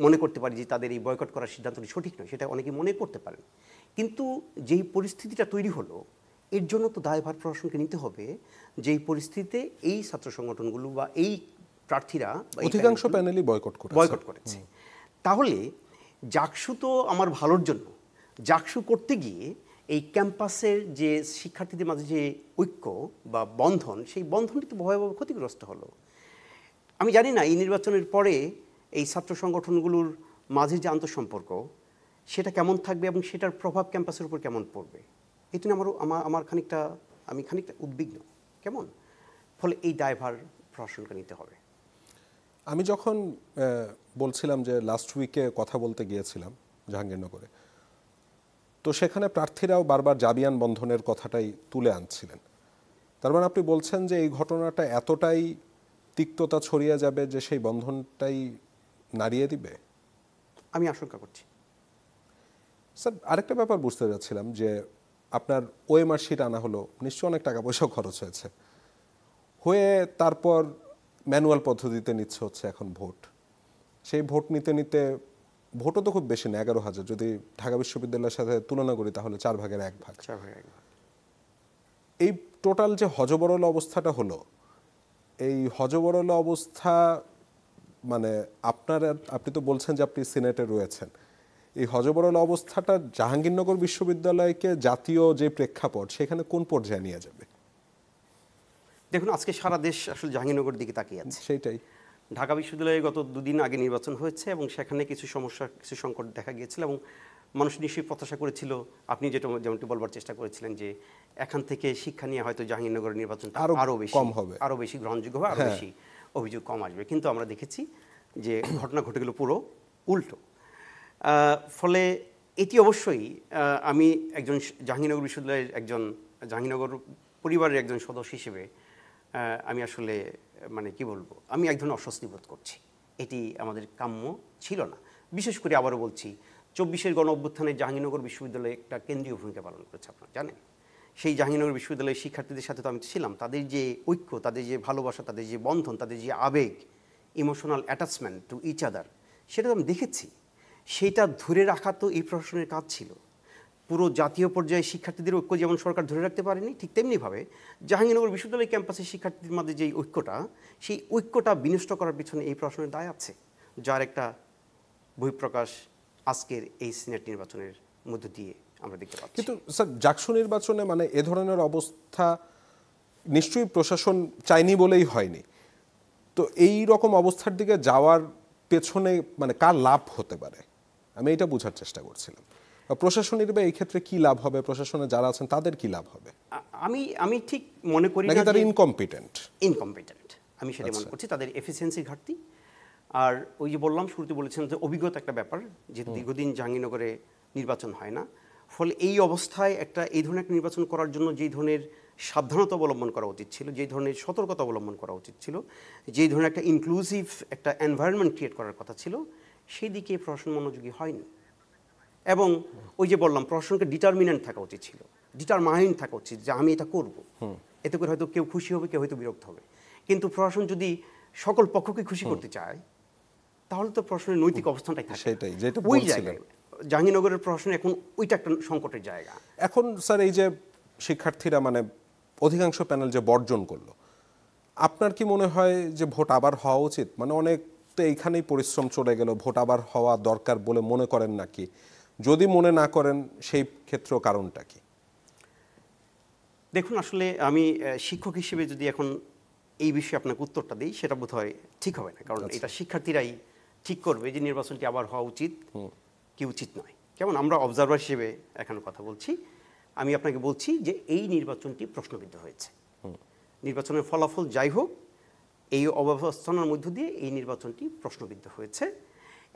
মনে করতে পারি যে তাদের এই বয়কট করার সিদ্ধান্তটি সঠিক নয়, সেটা অনেকে মনে করতে পারেন, কিন্তু যেই পরিস্থিতিটা তৈরি হলো, এর জন্য তো দায়ভার প্রশাসনকে নিতে হবে। যেই পরিস্থিতিতে এই ছাত্র সংগঠনগুলো বা এই প্রার্থীরা অধিকাংশ প্যানেলই বয়কট করেছে, তাহলে জাকসু তো আমার ভালোর জন্য, জাকসু করতে গিয়ে এই ক্যাম্পাসের যে শিক্ষার্থীদের মাঝে যে ঐক্য বা বন্ধন, সেই বন্ধনটি তো ভয়াবহ ক্ষতিগ্রস্ত হলো। আমি জানি না এই নির্বাচনের পরে এই ছাত্র সংগঠনগুলোর মাঝে যে আন্তঃসম্পর্ক সেটা কেমন থাকবে এবং সেটার প্রভাব ক্যাম্পাসের উপর কেমন পড়বে। এই জন্য আমি খানিকটা উদ্বিগ্ন কেমন। ফলে এই দায়ভার প্রশাসনকে নিতে হবে। আমি যখন বলছিলাম যে লাস্ট উইকে কথা বলতে গিয়েছিলাম জাহাঙ্গীরনগরে, তো সেখানে প্রার্থীরাও বারবার জাবিয়ান বন্ধনের কথাটাই তুলে আনছিলেন। তার মানে আপনি বলছেন যে এই ঘটনাটা এতটাই তিক্ততা ছড়িয়ে যাবে যে সেই বন্ধনটাই নাড়িয়ে দিবে? আমি আশঙ্কা করছি। স্যার, আরেকটা ব্যাপার বুঝতে যাচ্ছিলাম যে আপনার ওএমআর শিট আনা হলো, নিশ্চয়ই অনেক টাকা পয়সাও খরচ হয়েছে, হয়ে তারপর ম্যানুয়াল পদ্ধতিতে নিচ্ছে হচ্ছে এখন ভোট। সেই ভোট নিতে নিতে, ভোটও তো খুব বেশি না, 11,000, যদি ঢাকা বিশ্ববিদ্যালয়ের সাথে তুলনা করি তাহলে 4 ভাগের 1 ভাগ। এই টোটাল যে হজবরল অবস্থাটা হলো, এই হজবরল অবস্থা মানে আপনি তো বলছেন যে আপনি সিনেটে রয়েছেন, এই হজবরল অবস্থাটা জাহাঙ্গীরনগর বিশ্ববিদ্যালয়কে জাতীয় যে প্রেক্ষাপট সেখানে কোন পর্যায়ে নিয়ে যাবে? দেখুন, আজকে সারা দেশ আসলে জাহাঙ্গীরনগরের দিকে তাকিয়ে আছে। সেইটাই। ঢাকা বিশ্ববিদ্যালয়ে গত 2 দিন আগে নির্বাচন হয়েছে এবং সেখানে কিছু সমস্যা, কিছু সংকট দেখা গিয়েছিল এবং মানুষ নিশ্চয়ই প্রত্যাশা করেছিল, আপনি যেমনটি বলবার চেষ্টা করেছিলেন, যে এখান থেকে শিক্ষা নিয়ে হয়তো জাহাঙ্গীরনগরের নির্বাচনটা আরও বেশি কম হবে, আরও বেশি গ্রহণযোগ্য হবে, আরও বেশি অভিযোগ কম আসবে। কিন্তু আমরা দেখেছি যে ঘটনা ঘটে গেল পুরো উল্টো। ফলে এটি অবশ্যই, আমি একজন জাহাঙ্গীরনগর বিশ্ববিদ্যালয়ের জাহাঙ্গীরনগর পরিবারের একজন সদস্য হিসেবে আমি আসলে মানে কি বলবো, আমি এক ধরনের অস্বস্তি বোধ করছি। এটি আমাদের কাম্য ছিল না। বিশেষ করে আবারও বলছি, 24-এর গণ অভ্যুত্থানে জাহাঙ্গীরনগর বিশ্ববিদ্যালয় একটা কেন্দ্রীয় ভূমিকা পালন করেছে, আপনারা জানেন। সেই জাহাঙ্গীরনগর বিশ্ববিদ্যালয়ের শিক্ষার্থীদের সাথে তো আমি ছিলাম। তাদের যে ঐক্য, তাদের যে ভালোবাসা, তাদের যে বন্ধন, তাদের যে আবেগ, emotional attachment to each other, সেটা তো আমি দেখেছি। সেটা ধরে রাখা তো এই প্রশাসনের কাজ ছিল। পুরো জাতীয় পর্যায়ে শিক্ষার্থীদের ঐক্য যেমন সরকার ধরে রাখতে পারেনি, ঠিক তেমনিভাবে জাহাঙ্গীরনগর বিশ্ববিদ্যালয় ক্যাম্পাসের শিক্ষার্থীদের মধ্যে যে ঐক্যটা, সেই ঐক্যটা বিনষ্ট করার পিছনে এই প্রশাসনের দায় আছে, যার একটা বহিঃপ্রকাশ আজকের এই সিনেট নির্বাচনের মধ্য দিয়ে আমরা দেখতে পাচ্ছি। কিন্তু স্যার, জাকসু নির্বাচনে মানে এ ধরনের অবস্থা নিশ্চয়ই প্রশাসন চায়নি বলেই হয়নি। তো এই রকম অবস্থার দিকে যাওয়ার পেছনে মানে কার লাভ হতে পারে, আমি এটা বোঝার চেষ্টা করছিলাম। প্রশাসনের বা এই ক্ষেত্রে কি লাভ হবে, প্রশাসনে যারা আছেন তাদের কি লাভ হবে? আমি ঠিক মনে করি নাকি না তারা যে ইনকম্পিটেন্ট। আমি সেটা মনে করছি তাদের এফিসিয়েন্সির ঘাটতি। আর ওই যে বললাম, শুরুতে বলেছেন যে অভিজ্ঞতা একটা ব্যাপার, যেহেতু দীর্ঘদিন জাহাঙ্গীরনগরে নির্বাচন হয় না, ফলে এই অবস্থায় এই ধরনের একটা নির্বাচন করার জন্য যেই ধরনের সাবধানতা অবলম্বন করা উচিত ছিল, যেই ধরনের সতর্কতা অবলম্বন করা উচিত ছিল, যেই ধরনের একটা ইনক্লুসিভ একটা এনভায়রনমেন্ট ক্রিয়েট করার কথা ছিল, সেই দিকে প্রশাসন মনোযোগী হয়নি। এবং ওই যে বললাম, প্রশাসনকে ডিটারমিনেন্ট থাকা উচিত ছিল, ডিটারমাইন্ড থাকা উচিত যে আমি এটা করব। এতে করে হয়তো কেউ খুশি হবে, কেউ হয়তো বিরক্ত হবে। কিন্তু প্রশাসন যদি সকল পক্ষকে খুশি করতে চায়, তাহলে তো প্রশাসনের নৈতিক অবস্থানটাই থাকে সেটাই, যেটা ওই বলছিলেন। জায়গায় জাহাঙ্গীরনগরের প্রশাসন এখন ওইটা একটা সংকটের জায়গা। এখন স্যার, এই যে শিক্ষার্থীরা মানে অধিকাংশ প্যানেল যে বর্জন করলো, আপনার কি মনে হয় যে ভোট আবার হওয়া উচিত? মানে অনেক তো এইখানেই পরিশ্রম চলে গেল, ভোট আবার হওয়া দরকার বলে মনে করেন নাকি? যদি মনে না করেন, সেই ক্ষেত্রে কারণটা কি? দেখুন, আসলে আমি শিক্ষক হিসেবে যদি এখন এই বিষয়ে আপনাকে উত্তরটা দিই, সেটা বোধহয় ঠিক হবে না। কারণ এটা শিক্ষার্থীরাই ঠিক করবে যে নির্বাচনটি আবার হওয়া উচিত কি উচিত নয়। কেমন আমরা অবজারভার হিসেবে এখানে কথা বলছি, আমি আপনাকে বলছি যে এই নির্বাচনটি প্রশ্নবিদ্ধ হয়েছে। নির্বাচনের ফলাফল যাই হোক, এই অবস্থানের মধ্য দিয়ে এই নির্বাচনটি প্রশ্নবিদ্ধ হয়েছে।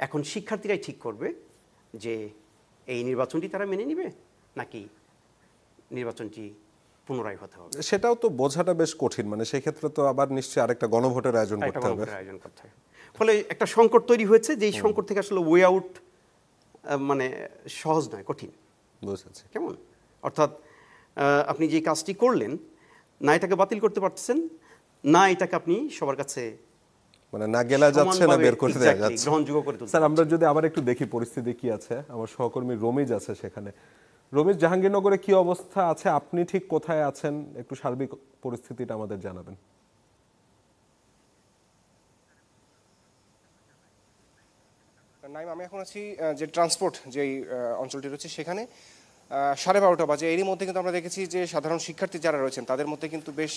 এখন শিক্ষার্থীরাই ঠিক করবে যে এই নির্বাচনটি তারা মেনে নেবে নাকি নির্বাচনটি পুনরায় হতে হবে। সেটাও তো বোঝাটা বেশ কঠিন। মানে সেই ক্ষেত্রে তো আবার নিশ্চয়ই আরেকটা গণভোটের আয়োজন করতে হবে। ফলে একটা সংকট তৈরি হয়েছে, যে এই সংকট থেকে আসলে ওয়ে আউট মানে সহজ নয়, কঠিন। বুঝেছি। কেমন? অর্থাৎ আপনি যে কাজটি করলেন, না এটাকে বাতিল করতে পারতেছেন, না এটাকে আপনি সবার কাছে মানে না গেলা যাচ্ছে না বের করে দেওয়া যাচ্ছে। গ্রহণযোগ্য করে তুলতে। স্যার, আমরা যদি আবার একটু দেখি পরিস্থিতি কি আছে, আমার সহকর্মী রমিজ আছে সেখানে। রমিজ, জাহাঙ্গীরনগরে কি অবস্থা আছে, আপনি ঠিক কোথায় আছেন, একটু সার্বিক পরিস্থিতিটা আমাদের জানাবেন। নাইম, আমি এখন আছি যে ট্রান্সপোর্ট যেই অঞ্চলটি রয়েছে সেখানে 12:30 বাজে। এরই মধ্যে কিন্তু আমরা দেখেছি যে সাধারণ শিক্ষার্থী যারা রয়েছেন তাদের মধ্যে কিন্তু বেশ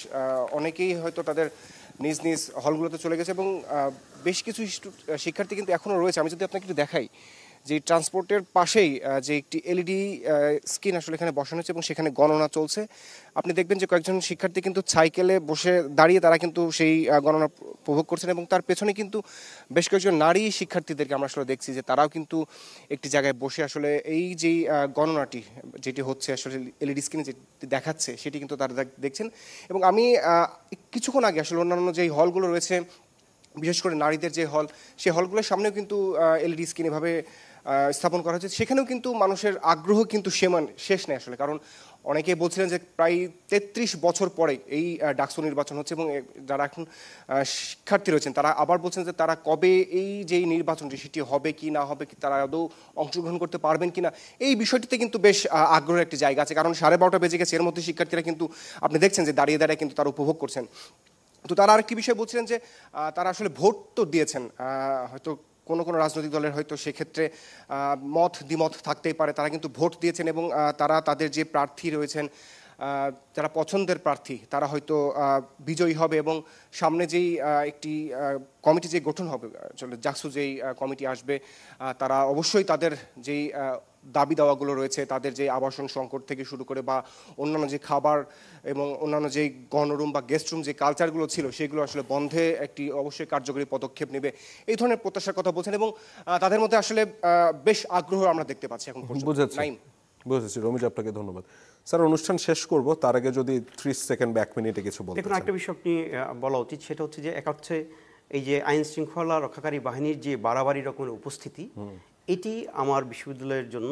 অনেকেই হয়তো তাদের নিজ নিজ হলগুলোতে চলে গেছে এবং বেশ কিছু শিক্ষার্থী কিন্তু এখনও রয়েছে। আমি যদি আপনাকে একটু দেখাই যে ট্রান্সপোর্টের পাশেই যে একটি এলইডি স্ক্রিন আসলে এখানে বসানো হয়েছে এবং সেখানে গণনা চলছে। আপনি দেখবেন যে কয়েকজন শিক্ষার্থী কিন্তু সাইকেলে বসে দাঁড়িয়ে তারা কিন্তু সেই গণনা উপভোগ করছেন এবং তার পেছনে কিন্তু বেশ কয়েকজন নারী শিক্ষার্থীদেরকে আমরা আসলে দেখছি যে তারাও কিন্তু একটি জায়গায় বসে আসলে এই যেই গণনাটি যেটি হচ্ছে আসলে এলইডি স্ক্রিনে যেটি দেখাচ্ছে সেটি কিন্তু তারা দেখছেন। এবং আমি কিছুক্ষণ আগে আসলে অন্যান্য যেই হলগুলো রয়েছে, বিশেষ করে নারীদের যে হল, সেই হলগুলোর সামনেও কিন্তু এলইডি স্ক্রিন এভাবে স্থাপন করা হচ্ছে। সেখানেও কিন্তু মানুষের আগ্রহ কিন্তু শেষ নেই আসলে, কারণ অনেকেই বলছিলেন যে প্রায় 33 বছর পরে এই ডাকসু নির্বাচন হচ্ছে এবং যারা এখন শিক্ষার্থী রয়েছেন তারা আবার বলছেন যে তারা কবে এই যেই নির্বাচনটি সেটি হবে কি না হবে, কি তারা আদৌ অংশগ্রহণ করতে পারবেন কিনা, এই বিষয়টিতে কিন্তু বেশ আগ্রহের একটি জায়গা আছে। কারণ 12:30 বেজে গেছে, এর মধ্যে শিক্ষার্থীরা কিন্তু আপনি দেখছেন যে দাঁড়িয়ে দাঁড়িয়ে কিন্তু তারা উপভোগ করছেন। তো তারা আরেকটি বিষয় বলছিলেন যে তারা আসলে ভোট তো দিয়েছেন, হয়তো কোনো কোনো রাজনৈতিক দলের হয়তো সেক্ষেত্রে মত দ্বিমত থাকতেই পারে, তারা কিন্তু ভোট দিয়েছেন এবং তারা তাদের যে প্রার্থী রয়েছেন, যারা পছন্দের প্রার্থী তারা হয়তো বিজয়ী হবে এবং সামনে যেই একটি কমিটি যে গঠন হবে, আসলে জাকসু যেই কমিটি আসবে, তারা অবশ্যই তাদের যেই দাবি দাওয়াগুলো রয়েছে, তাদের যে আবাসন সংকট থেকে শুরু করে বা অন্যান্য যে খাবার এবং অন্যান্য যে গণরুম বা গেস্ট রুম যে কালচারগুলো ছিল সেগুলো আসলে বন্ধে একটি অবশ্যই কার্যকরী পদক্ষেপ নেবে, এই ধরনের প্রত্যাশার কথা বলছেন এবং তাদের মধ্যে আসলে বেশ আগ্রহ আমরা দেখতে পাচ্ছি এখন পর্যন্ত। বুঝেছি রমিজ, আপনাকে ধন্যবাদ। স্যার, অনুষ্ঠান শেষ করব, তার আগে যদি 30 সেকেন্ড বা 1 মিনিটে কিছু বলতে দেখুন, একটা বিষয় আপনি বলা উচিত, সেটা হচ্ছে যে এক হচ্ছে এই যে আইন শৃঙ্খলা রক্ষাকারী বাহিনীর যে বাড়াবাড়ি রকমের উপস্থিতি, এটি আমার বিশ্ববিদ্যালয়ের জন্য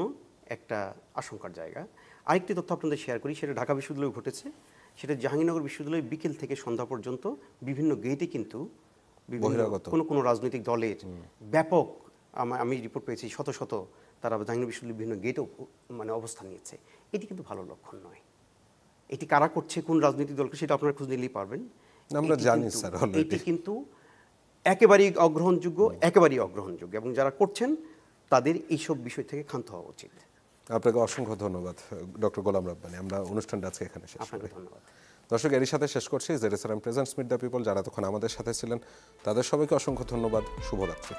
একটা আশঙ্কার জায়গা। আরেকটি তথ্য আপনাদের শেয়ার করি, সেটা ঢাকা বিশ্ববিদ্যালয়ে ঘটেছে। সেটা জাহাঙ্গীরনগর বিশ্ববিদ্যালয়ে বিকেল থেকে সন্ধ্যা পর্যন্ত বিভিন্ন গেটে কিন্তু কোনো রাজনৈতিক দলের ব্যাপক, আমি রিপোর্ট পেয়েছি, শত শত তারা জাহাঙ্গীরনগর বিশ্ববিদ্যালয়ের বিভিন্ন গেটে মানে অবস্থান নিচ্ছে। এটি কিন্তু ভালো লক্ষণ নয়। এটি কারা করছে, কোন রাজনৈতিক দলকে, সেটা আপনারা খুঁজে নিলেই পারবেন। আমরা জানি স্যার, এটি কিন্তু একেবারেই অগ্রহণযোগ্য এবং যারা করছেন তাদের এইসব বিষয় থেকে ক্ষান্ত হওয়া উচিত। আপনাকে অসংখ্য ধন্যবাদ ডক্টর গোলাম রাব্বানী। আমরা অনুষ্ঠানটা আজকে এখানে শেষ করি। ধন্যবাদ দর্শক, এরই সাথে শেষ করছি ZSRM presents meet the people. যারা তখন আমাদের সাথে ছিলেন তাদের সবাইকে অসংখ্য ধন্যবাদ। শুভরাত্রি।